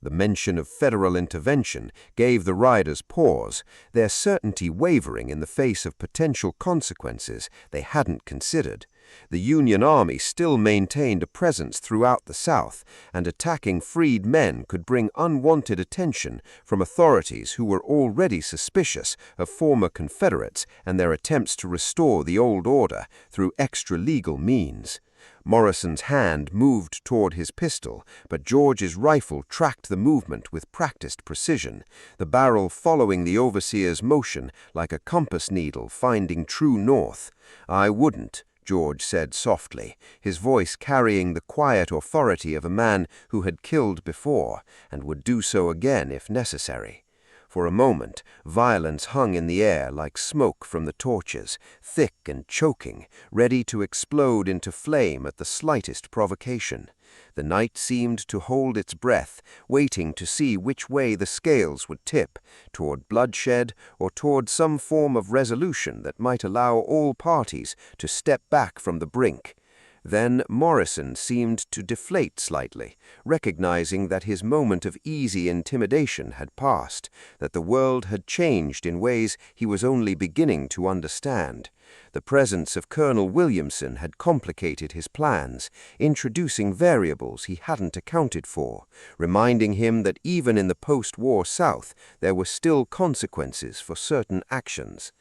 The mention of federal intervention gave the riders pause, their certainty wavering in the face of potential consequences they hadn't considered. The Union Army still maintained a presence throughout the South, and attacking freed men could bring unwanted attention from authorities who were already suspicious of former Confederates and their attempts to restore the old order through extra-legal means. Morrison's hand moved toward his pistol, but George's rifle tracked the movement with practiced precision, the barrel following the overseer's motion like a compass needle finding true north. "I wouldn't," George said softly, his voice carrying the quiet authority of a man who had killed before and would do so again if necessary. For a moment, violence hung in the air like smoke from the torches, thick and choking, ready to explode into flame at the slightest provocation. The night seemed to hold its breath, waiting to see which way the scales would tip, toward bloodshed or toward some form of resolution that might allow all parties to step back from the brink. Then Morrison seemed to deflate slightly, recognizing that his moment of easy intimidation had passed, that the world had changed in ways he was only beginning to understand. The presence of Colonel Williamson had complicated his plans, introducing variables he hadn't accounted for, reminding him that even in the post-war South there were still consequences for certain actions.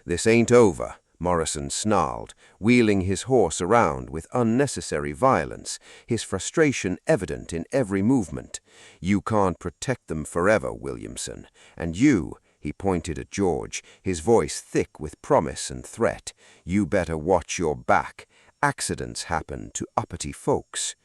"This ain't over," Morrison snarled, wheeling his horse around with unnecessary violence, his frustration evident in every movement. "You can't protect them forever, Williamson. And you," he pointed at George, his voice thick with promise and threat, "you better watch your back. Accidents happen to uppity folks."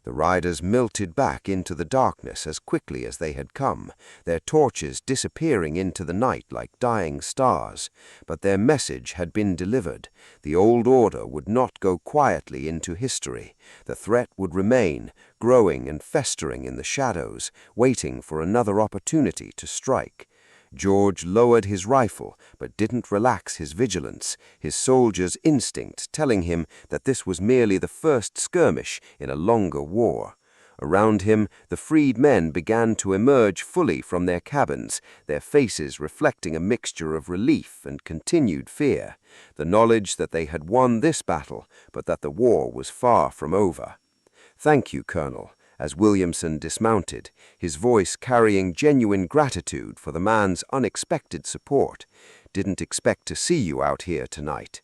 The riders melted back into the darkness as quickly as they had come, their torches disappearing into the night like dying stars. But their message had been delivered. The old order would not go quietly into history. The threat would remain, growing and festering in the shadows, waiting for another opportunity to strike. George lowered his rifle, but didn't relax his vigilance, his soldier's instinct telling him that this was merely the first skirmish in a longer war. Around him, the freed men began to emerge fully from their cabins, their faces reflecting a mixture of relief and continued fear, the knowledge that they had won this battle, but that the war was far from over. "Thank you, Colonel," as Williamson dismounted, his voice carrying genuine gratitude for the man's unexpected support. "Didn't expect to see you out here tonight."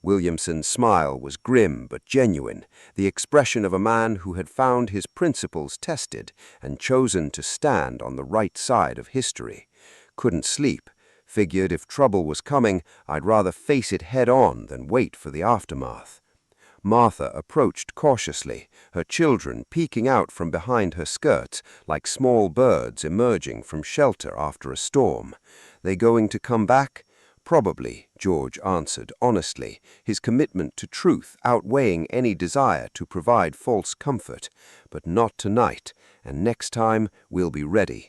Williamson's smile was grim but genuine, the expression of a man who had found his principles tested and chosen to stand on the right side of history. "Couldn't sleep. Figured if trouble was coming, I'd rather face it head-on than wait for the aftermath." Martha approached cautiously, her children peeking out from behind her skirts like small birds emerging from shelter after a storm. "They going to come back?" "Probably," George answered honestly, his commitment to truth outweighing any desire to provide false comfort. "But not tonight, and next time we'll be ready."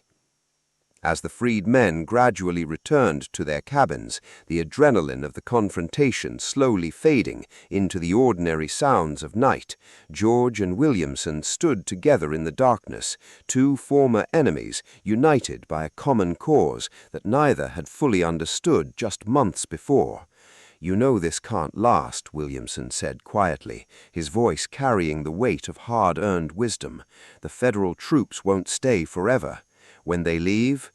As the freed men gradually returned to their cabins, the adrenaline of the confrontation slowly fading into the ordinary sounds of night, George and Williamson stood together in the darkness, two former enemies united by a common cause that neither had fully understood just months before. "You know this can't last," Williamson said quietly, his voice carrying the weight of hard-earned wisdom. "The federal troops won't stay forever. When they leave,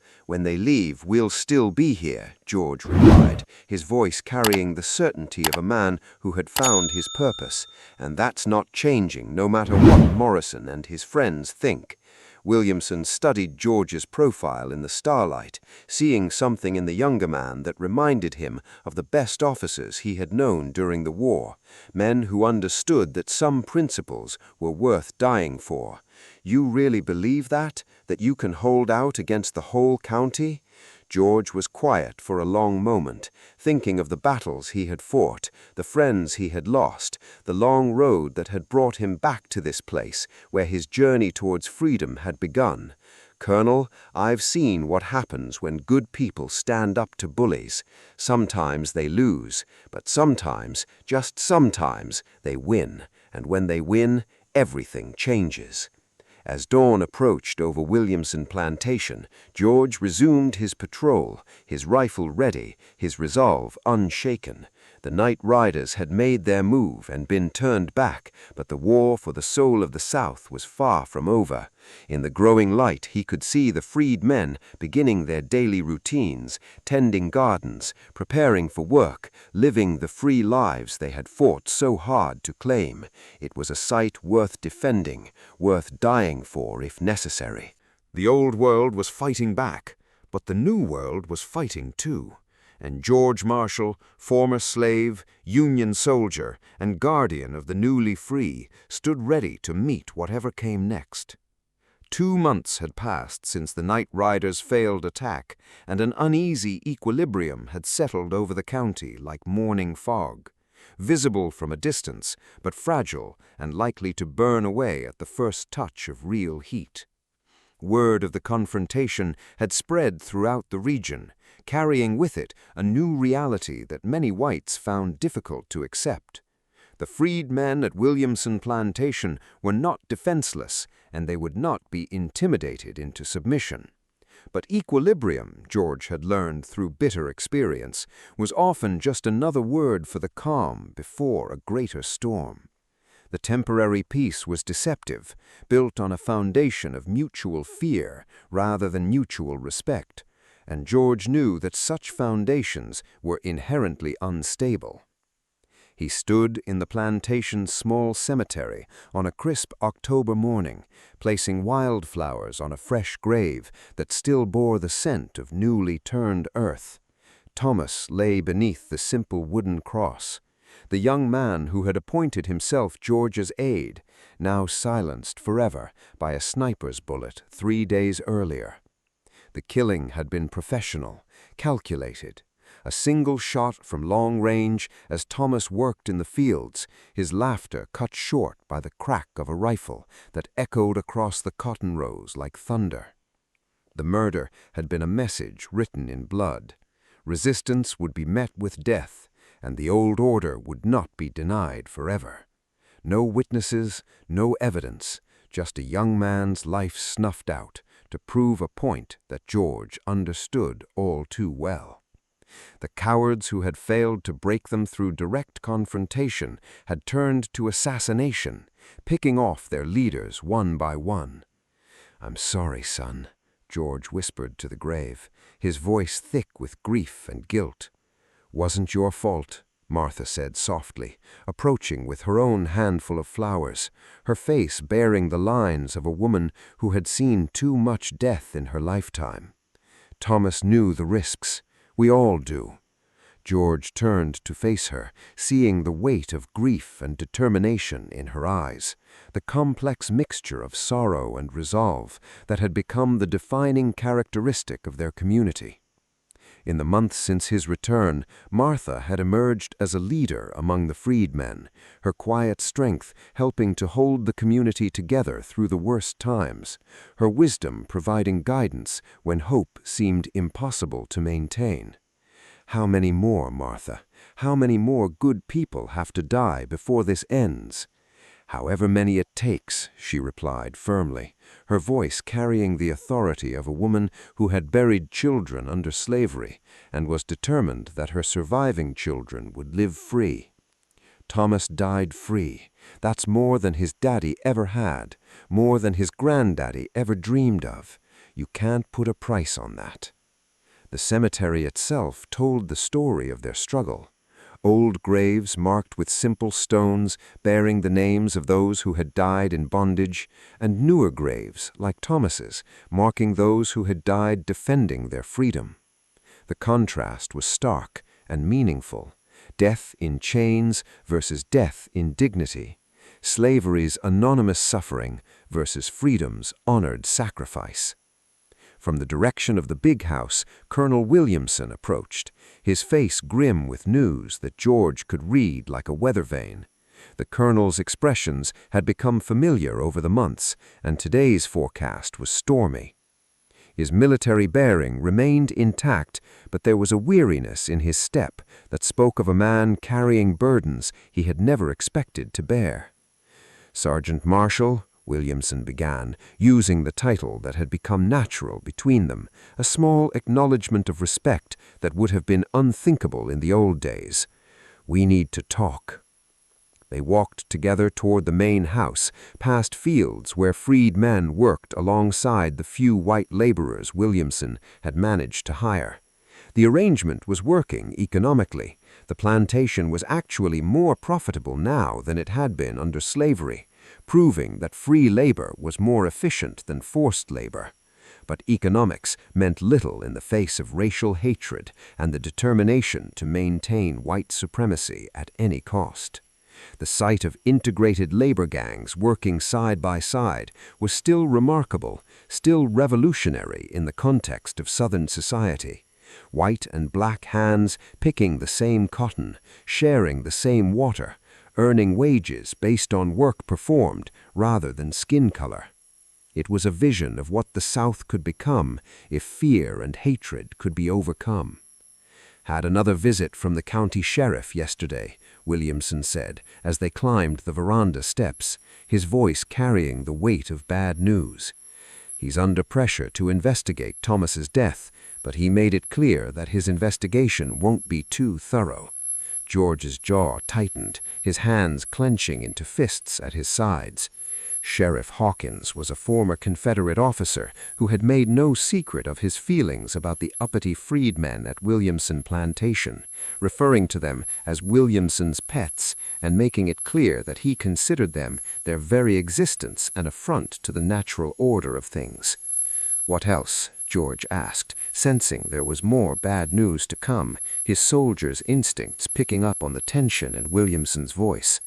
we'll still be here," George replied, his voice carrying the certainty of a man who had found his purpose. "And that's not changing, no matter what Morrison and his friends think." Williamson studied George's profile in the starlight, seeing something in the younger man that reminded him of the best officers he had known during the war, men who understood that some principles were worth dying for. "You really believe that you can hold out against the whole county?" George was quiet for a long moment, thinking of the battles he had fought, the friends he had lost, the long road that had brought him back to this place where his journey towards freedom had begun. "Colonel, I've seen what happens when good people stand up to bullies. Sometimes they lose, but sometimes, just sometimes, they win. And when they win, everything changes." As dawn approached over Williamson Plantation, George resumed his patrol, his rifle ready, his resolve unshaken. The night riders had made their move and been turned back, but the war for the soul of the South was far from over. In the growing light he could see the freed men beginning their daily routines, tending gardens, preparing for work, living the free lives they had fought so hard to claim. It was a sight worth defending, worth dying for if necessary. The old world was fighting back, but the new world was fighting too. And George Marshall, former slave, Union soldier, and guardian of the newly free, stood ready to meet whatever came next. 2 months had passed since the night riders' failed attack, and an uneasy equilibrium had settled over the county like morning fog, visible from a distance, but fragile and likely to burn away at the first touch of real heat. Word of the confrontation had spread throughout the region, carrying with it a new reality that many whites found difficult to accept. The freedmen at Williamson Plantation were not defenseless, and they would not be intimidated into submission. But equilibrium, George had learned through bitter experience, was often just another word for the calm before a greater storm. The temporary peace was deceptive, built on a foundation of mutual fear rather than mutual respect, and George knew that such foundations were inherently unstable. He stood in the plantation's small cemetery on a crisp October morning, placing wildflowers on a fresh grave that still bore the scent of newly turned earth. Thomas lay beneath the simple wooden cross. The young man who had appointed himself George's aide, now silenced forever by a sniper's bullet 3 days earlier. The killing had been professional, calculated. A single shot from long range as Thomas worked in the fields, his laughter cut short by the crack of a rifle that echoed across the cotton rows like thunder. The murder had been a message written in blood. Resistance would be met with death, and the old order would not be denied forever. No witnesses, no evidence, just a young man's life snuffed out to prove a point that George understood all too well. The cowards who had failed to break them through direct confrontation had turned to assassination, picking off their leaders one by one. "I'm sorry, son," George whispered to the grave, his voice thick with grief and guilt. "Wasn't your fault," Martha said softly, approaching with her own handful of flowers, her face bearing the lines of a woman who had seen too much death in her lifetime. "Thomas knew the risks. We all do." George turned to face her, seeing the weight of grief and determination in her eyes, the complex mixture of sorrow and resolve that had become the defining characteristic of their community. In the months since his return, Martha had emerged as a leader among the freedmen, her quiet strength helping to hold the community together through the worst times, her wisdom providing guidance when hope seemed impossible to maintain. "How many more, Martha? How many more good people have to die before this ends?" "However many it takes," she replied firmly, her voice carrying the authority of a woman who had buried children under slavery and was determined that her surviving children would live free. "Thomas died free. That's more than his daddy ever had, more than his granddaddy ever dreamed of. You can't put a price on that." The cemetery itself told the story of their struggle. Old graves marked with simple stones bearing the names of those who had died in bondage, and newer graves, like Thomas's, marking those who had died defending their freedom. The contrast was stark and meaningful. Death in chains versus death in dignity. Slavery's anonymous suffering versus freedom's honored sacrifice. From the direction of the big house, Colonel Williamson approached, his face grim with news that George could read like a weather vane. The colonel's expressions had become familiar over the months, and today's forecast was stormy. His military bearing remained intact, but there was a weariness in his step that spoke of a man carrying burdens he had never expected to bear. "Sergeant Marshall, Williamson began, using the title that had become natural between them, a small acknowledgement of respect that would have been unthinkable in the old days. "We need to talk." They walked together toward the main house, past fields where freed men worked alongside the few white laborers Williamson had managed to hire. The arrangement was working economically. The plantation was actually more profitable now than it had been under slavery, proving that free labor was more efficient than forced labor. But economics meant little in the face of racial hatred and the determination to maintain white supremacy at any cost. The sight of integrated labor gangs working side by side was still remarkable, still revolutionary in the context of Southern society. White and black hands picking the same cotton, sharing the same water, earning wages based on work performed rather than skin color. It was a vision of what the South could become if fear and hatred could be overcome. "Had another visit from the county sheriff yesterday," Williamson said as they climbed the veranda steps, his voice carrying the weight of bad news. "He's under pressure to investigate Thomas's death, but he made it clear that his investigation won't be too thorough." George's jaw tightened, his hands clenching into fists at his sides. Sheriff Hawkins was a former Confederate officer who had made no secret of his feelings about the uppity freedmen at Williamson Plantation, referring to them as Williamson's pets and making it clear that he considered them, their very existence, an affront to the natural order of things. "What else?" George asked, sensing there was more bad news to come, his soldier's instincts picking up on the tension in Williamson's voice.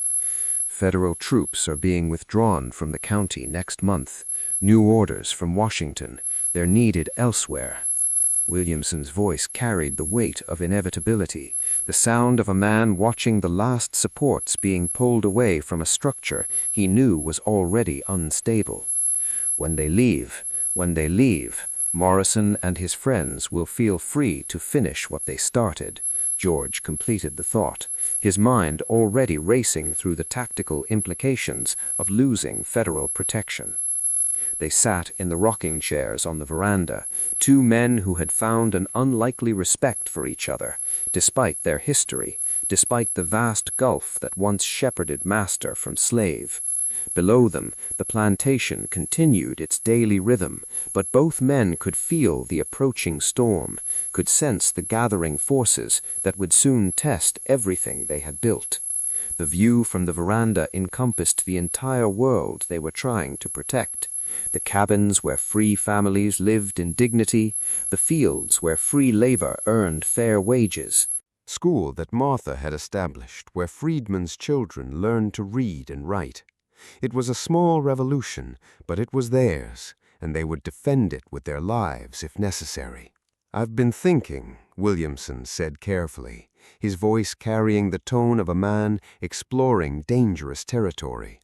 "Federal troops are being withdrawn from the county next month. New orders from Washington. They're needed elsewhere." Williamson's voice carried the weight of inevitability, the sound of a man watching the last supports being pulled away from a structure he knew was already unstable. When they leave, Morrison and his friends will feel free to finish what they started." George completed the thought, his mind already racing through the tactical implications of losing federal protection. They sat in the rocking chairs on the veranda, two men who had found an unlikely respect for each other, despite their history, despite the vast gulf that once shepherded master from slave. Below them, the plantation continued its daily rhythm, but both men could feel the approaching storm, could sense the gathering forces that would soon test everything they had built. The view from the veranda encompassed the entire world they were trying to protect. The cabins where free families lived in dignity, the fields where free labor earned fair wages. School that Martha had established where freedmen's children learned to read and write. It was a small revolution, but it was theirs, and they would defend it with their lives if necessary. "I've been thinking," Williamson said carefully, his voice carrying the tone of a man exploring dangerous territory.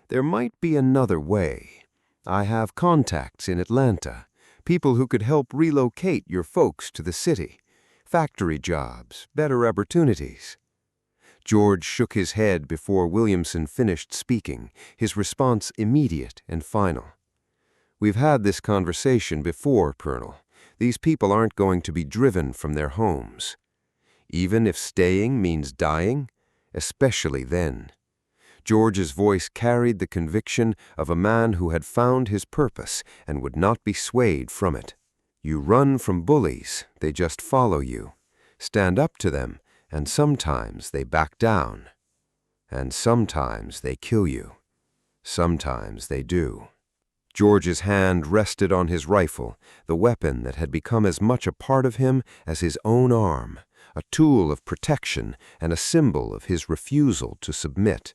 "There might be another way. I have contacts in Atlanta, people who could help relocate your folks to the city. Factory jobs, better opportunities." George shook his head before Williamson finished speaking, his response immediate and final. "We've had this conversation before, Colonel. These people aren't going to be driven from their homes. Even if staying means dying, especially then." George's voice carried the conviction of a man who had found his purpose and would not be swayed from it. "You run from bullies, they just follow you. Stand up to them, and sometimes they back down. And sometimes they kill you. Sometimes they do." George's hand rested on his rifle, the weapon that had become as much a part of him as his own arm, a tool of protection and a symbol of his refusal to submit.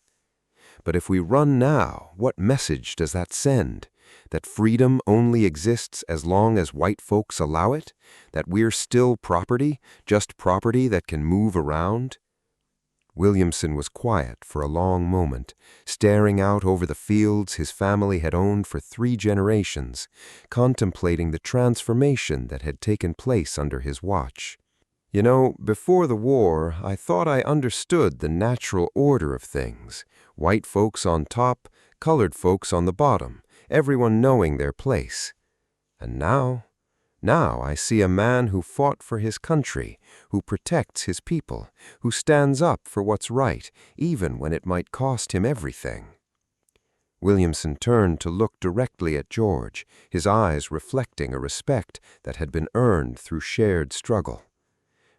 "But if we run now, what message does that send? That freedom only exists as long as white folks allow it? That we're still property, just property that can move around?" Williamson was quiet for a long moment, staring out over the fields his family had owned for 3 generations, contemplating the transformation that had taken place under his watch. "You know, before the war, I thought I understood the natural order of things. White folks on top, colored folks on the bottom, everyone knowing their place. And now I see a man who fought for his country, who protects his people, who stands up for what's right, even when it might cost him everything." Williamson turned to look directly at George, his eyes reflecting a respect that had been earned through shared struggle.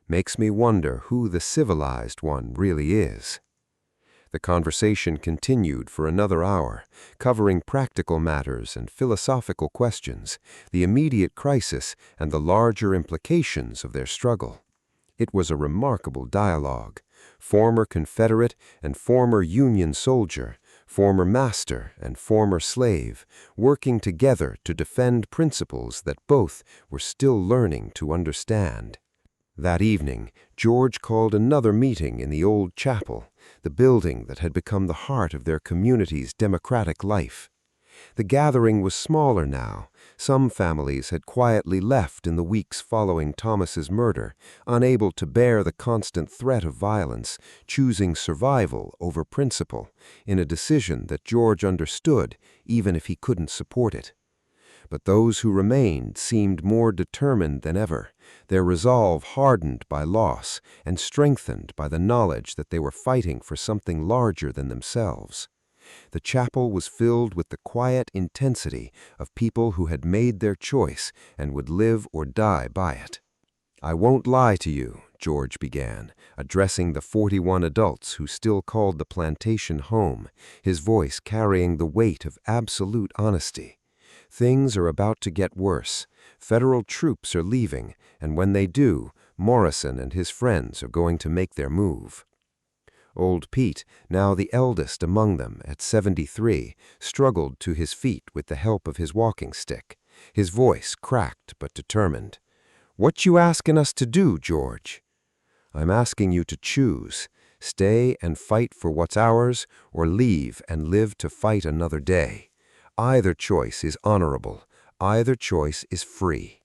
"Makes me wonder who the civilized one really is." The conversation continued for another hour, covering practical matters and philosophical questions, the immediate crisis and the larger implications of their struggle. It was a remarkable dialogue. Former Confederate and former Union soldier, former master and former slave, working together to defend principles that both were still learning to understand. That evening, George called another meeting in the old chapel, the building that had become the heart of their community's democratic life. The gathering was smaller now. Some families had quietly left in the weeks following Thomas's murder, unable to bear the constant threat of violence, choosing survival over principle, in a decision that George understood, even if he couldn't support it. But those who remained seemed more determined than ever, their resolve hardened by loss and strengthened by the knowledge that they were fighting for something larger than themselves. The chapel was filled with the quiet intensity of people who had made their choice and would live or die by it. "I won't lie to you," George began, addressing the 41 adults who still called the plantation home, his voice carrying the weight of absolute honesty. "Things are about to get worse. Federal troops are leaving, and when they do, Morrison and his friends are going to make their move." Old Pete, now the eldest among them at 73, struggled to his feet with the help of his walking stick, his voice cracked but determined. "What you asking us to do, George?" "I'm asking you to choose. Stay and fight for what's ours, or leave and live to fight another day. Either choice is honorable. Either choice is free."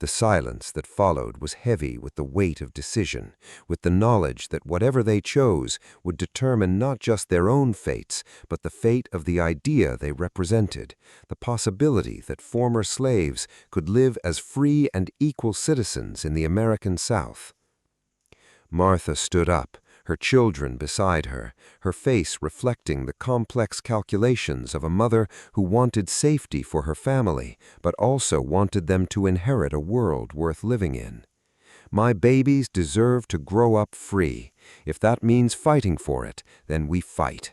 The silence that followed was heavy with the weight of decision, with the knowledge that whatever they chose would determine not just their own fates, but the fate of the idea they represented, the possibility that former slaves could live as free and equal citizens in the American South. Martha stood up, her children beside her, her face reflecting the complex calculations of a mother who wanted safety for her family, but also wanted them to inherit a world worth living in. "My babies deserve to grow up free. If that means fighting for it, then we fight."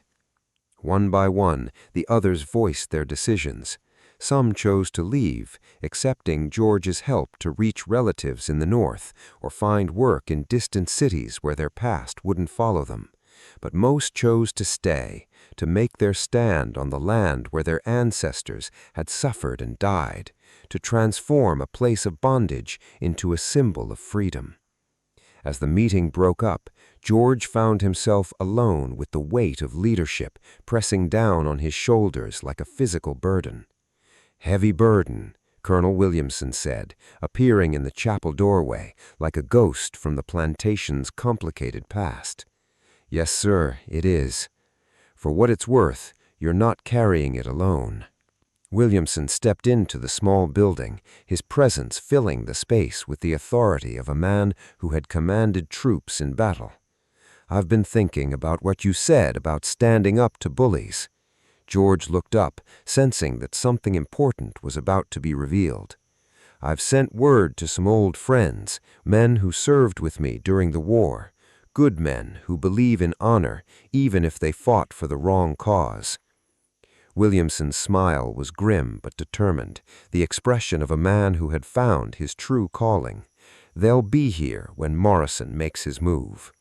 One by one, the others voiced their decisions. Some chose to leave, accepting George's help to reach relatives in the north or find work in distant cities where their past wouldn't follow them. But most chose to stay, to make their stand on the land where their ancestors had suffered and died, to transform a place of bondage into a symbol of freedom. As the meeting broke up, George found himself alone with the weight of leadership pressing down on his shoulders like a physical burden. "Heavy burden," Colonel Williamson said, appearing in the chapel doorway like a ghost from the plantation's complicated past. "Yes, sir, it is. For what it's worth, you're not carrying it alone." Williamson stepped into the small building, his presence filling the space with the authority of a man who had commanded troops in battle. "I've been thinking about what you said about standing up to bullies." George looked up, sensing that something important was about to be revealed. "I've sent word to some old friends, men who served with me during the war, good men who believe in honor even if they fought for the wrong cause." Williamson's smile was grim but determined, the expression of a man who had found his true calling. "They'll be here when Morrison makes his move."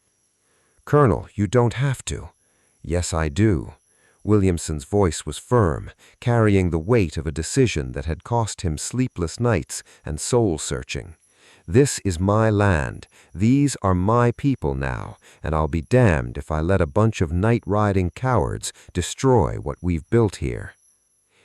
"Colonel, you don't have to." "Yes, I do." Williamson's voice was firm, carrying the weight of a decision that had cost him sleepless nights and soul-searching. "This is my land. These are my people now, and I'll be damned if I let a bunch of night-riding cowards destroy what we've built here."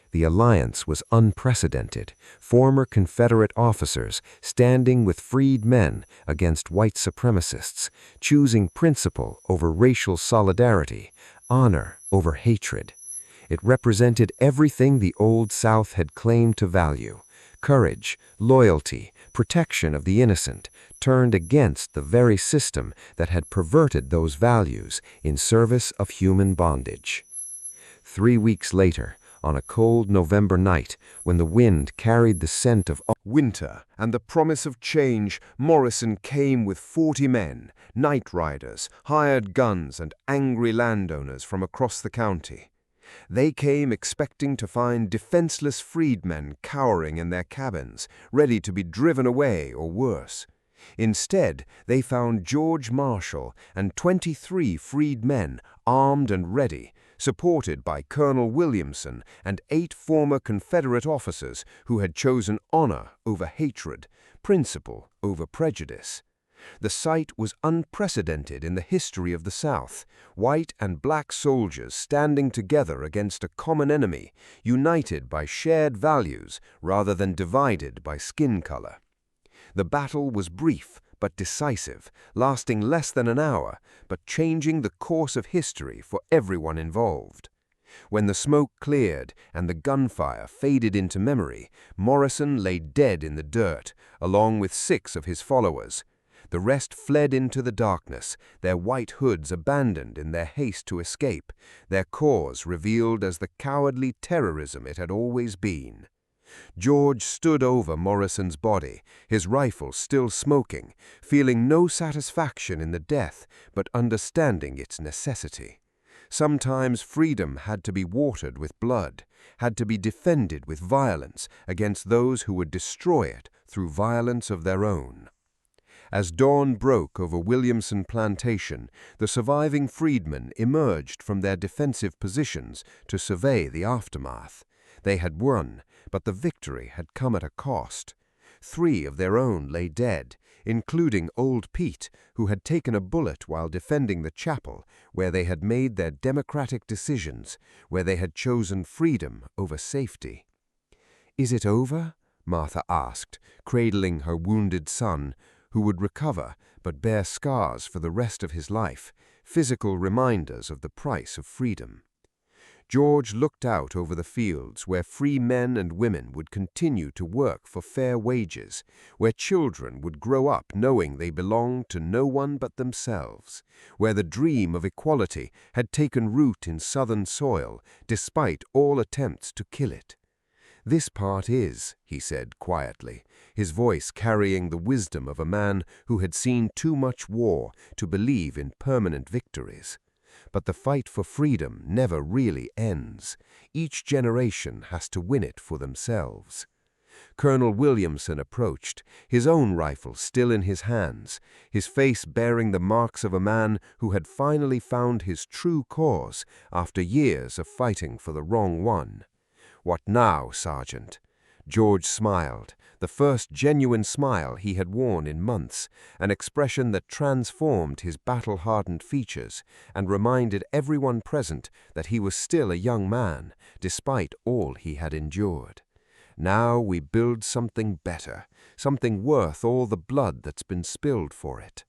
The alliance was unprecedented, former Confederate officers standing with freed men against white supremacists, choosing principle over racial solidarity, honor over hatred. It represented everything the Old South had claimed to value: courage, loyalty, protection of the innocent, turned against the very system that had perverted those values in service of human bondage. 3 weeks later, on a cold November night, when the wind carried the scent of winter and the promise of change, Morrison came with 40 men, night riders, hired guns, and angry landowners from across the county. They came expecting to find defenseless freedmen cowering in their cabins, ready to be driven away or worse. Instead, they found George Marshall and 23 freed men, armed and ready, supported by Colonel Williamson and 8 former Confederate officers who had chosen honor over hatred, principle over prejudice. The sight was unprecedented in the history of the South: white and black soldiers standing together against a common enemy, united by shared values rather than divided by skin color. The battle was brief but decisive, lasting less than an hour, but changing the course of history for everyone involved. When the smoke cleared and the gunfire faded into memory, Morrison lay dead in the dirt, along with 6 of his followers. The rest fled into the darkness, their white hoods abandoned in their haste to escape, their cause revealed as the cowardly terrorism it had always been. George stood over Morrison's body, his rifle still smoking, feeling no satisfaction in the death, but understanding its necessity. Sometimes freedom had to be watered with blood, had to be defended with violence against those who would destroy it through violence of their own. As dawn broke over Williamson Plantation, the surviving freedmen emerged from their defensive positions to survey the aftermath. They had won, but the victory had come at a cost. 3 of their own lay dead, including old Pete, who had taken a bullet while defending the chapel where they had made their democratic decisions, where they had chosen freedom over safety. "Is it over?" Martha asked, cradling her wounded son, who would recover but bear scars for the rest of his life, physical reminders of the price of freedom. George looked out over the fields where free men and women would continue to work for fair wages, where children would grow up knowing they belonged to no one but themselves, where the dream of equality had taken root in Southern soil despite all attempts to kill it. "This part is," he said quietly, his voice carrying the wisdom of a man who had seen too much war to believe in permanent victories. But the fight for freedom never really ends. Each generation has to win it for themselves. Colonel Williamson approached, his own rifle still in his hands, his face bearing the marks of a man who had finally found his true cause after years of fighting for the wrong one. "What now, Sergeant?" George smiled, the first genuine smile he had worn in months, an expression that transformed his battle-hardened features and reminded everyone present that he was still a young man, despite all he had endured. "Now we build something better, something worth all the blood that's been spilled for it."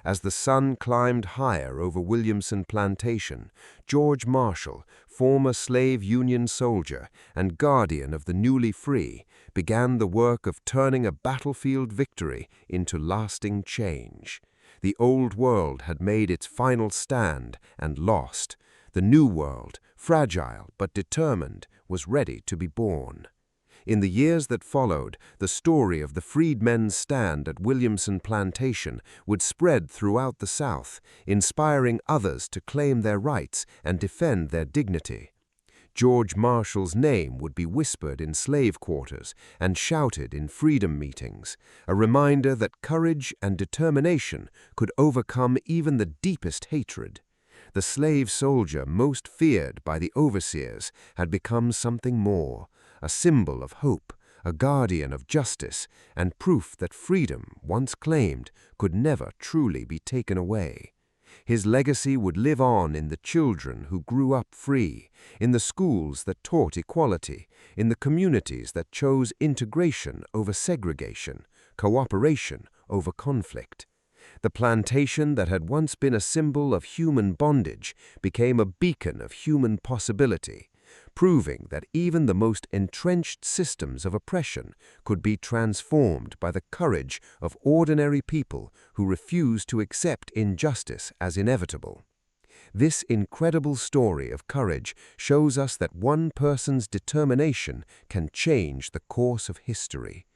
As the sun climbed higher over Williamson Plantation, George Marshall, former slave union soldier and guardian of the newly free, began the work of turning a battlefield victory into lasting change. The old world had made its final stand and lost. The new world, fragile but determined, was ready to be born. In the years that followed, the story of the freedmen's stand at Williamson Plantation would spread throughout the South, inspiring others to claim their rights and defend their dignity. George Marshall's name would be whispered in slave quarters and shouted in freedom meetings, a reminder that courage and determination could overcome even the deepest hatred. The slave soldier most feared by the overseers had become something more, a symbol of hope, a guardian of justice, and proof that freedom, once claimed, could never truly be taken away. His legacy would live on in the children who grew up free, in the schools that taught equality, in the communities that chose integration over segregation, cooperation over conflict. The plantation that had once been a symbol of human bondage became a beacon of human possibility, proving that even the most entrenched systems of oppression could be transformed by the courage of ordinary people who refuse to accept injustice as inevitable. This incredible story of courage shows us that one person's determination can change the course of history.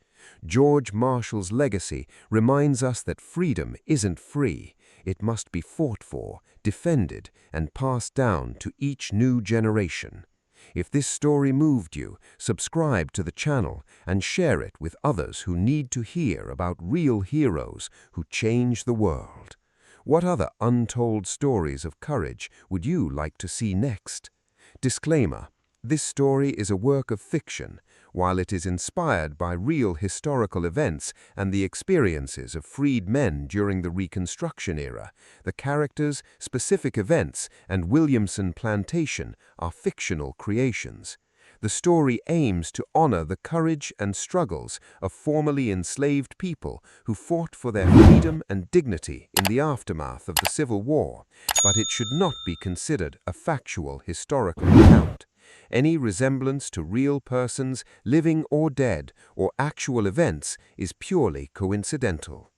George Marshall's legacy reminds us that freedom isn't free. It must be fought for, defended, and passed down to each new generation. If this story moved you, subscribe to the channel and share it with others who need to hear about real heroes who change the world. What other untold stories of courage would you like to see next? Disclaimer: this story is a work of fiction. While it is inspired by real historical events and the experiences of freed men during the Reconstruction era, the characters, specific events, and Williamson plantation are fictional creations. The story aims to honor the courage and struggles of formerly enslaved people who fought for their freedom and dignity in the aftermath of the Civil War, but it should not be considered a factual historical account. Any resemblance to real persons, living or dead, or actual events is purely coincidental.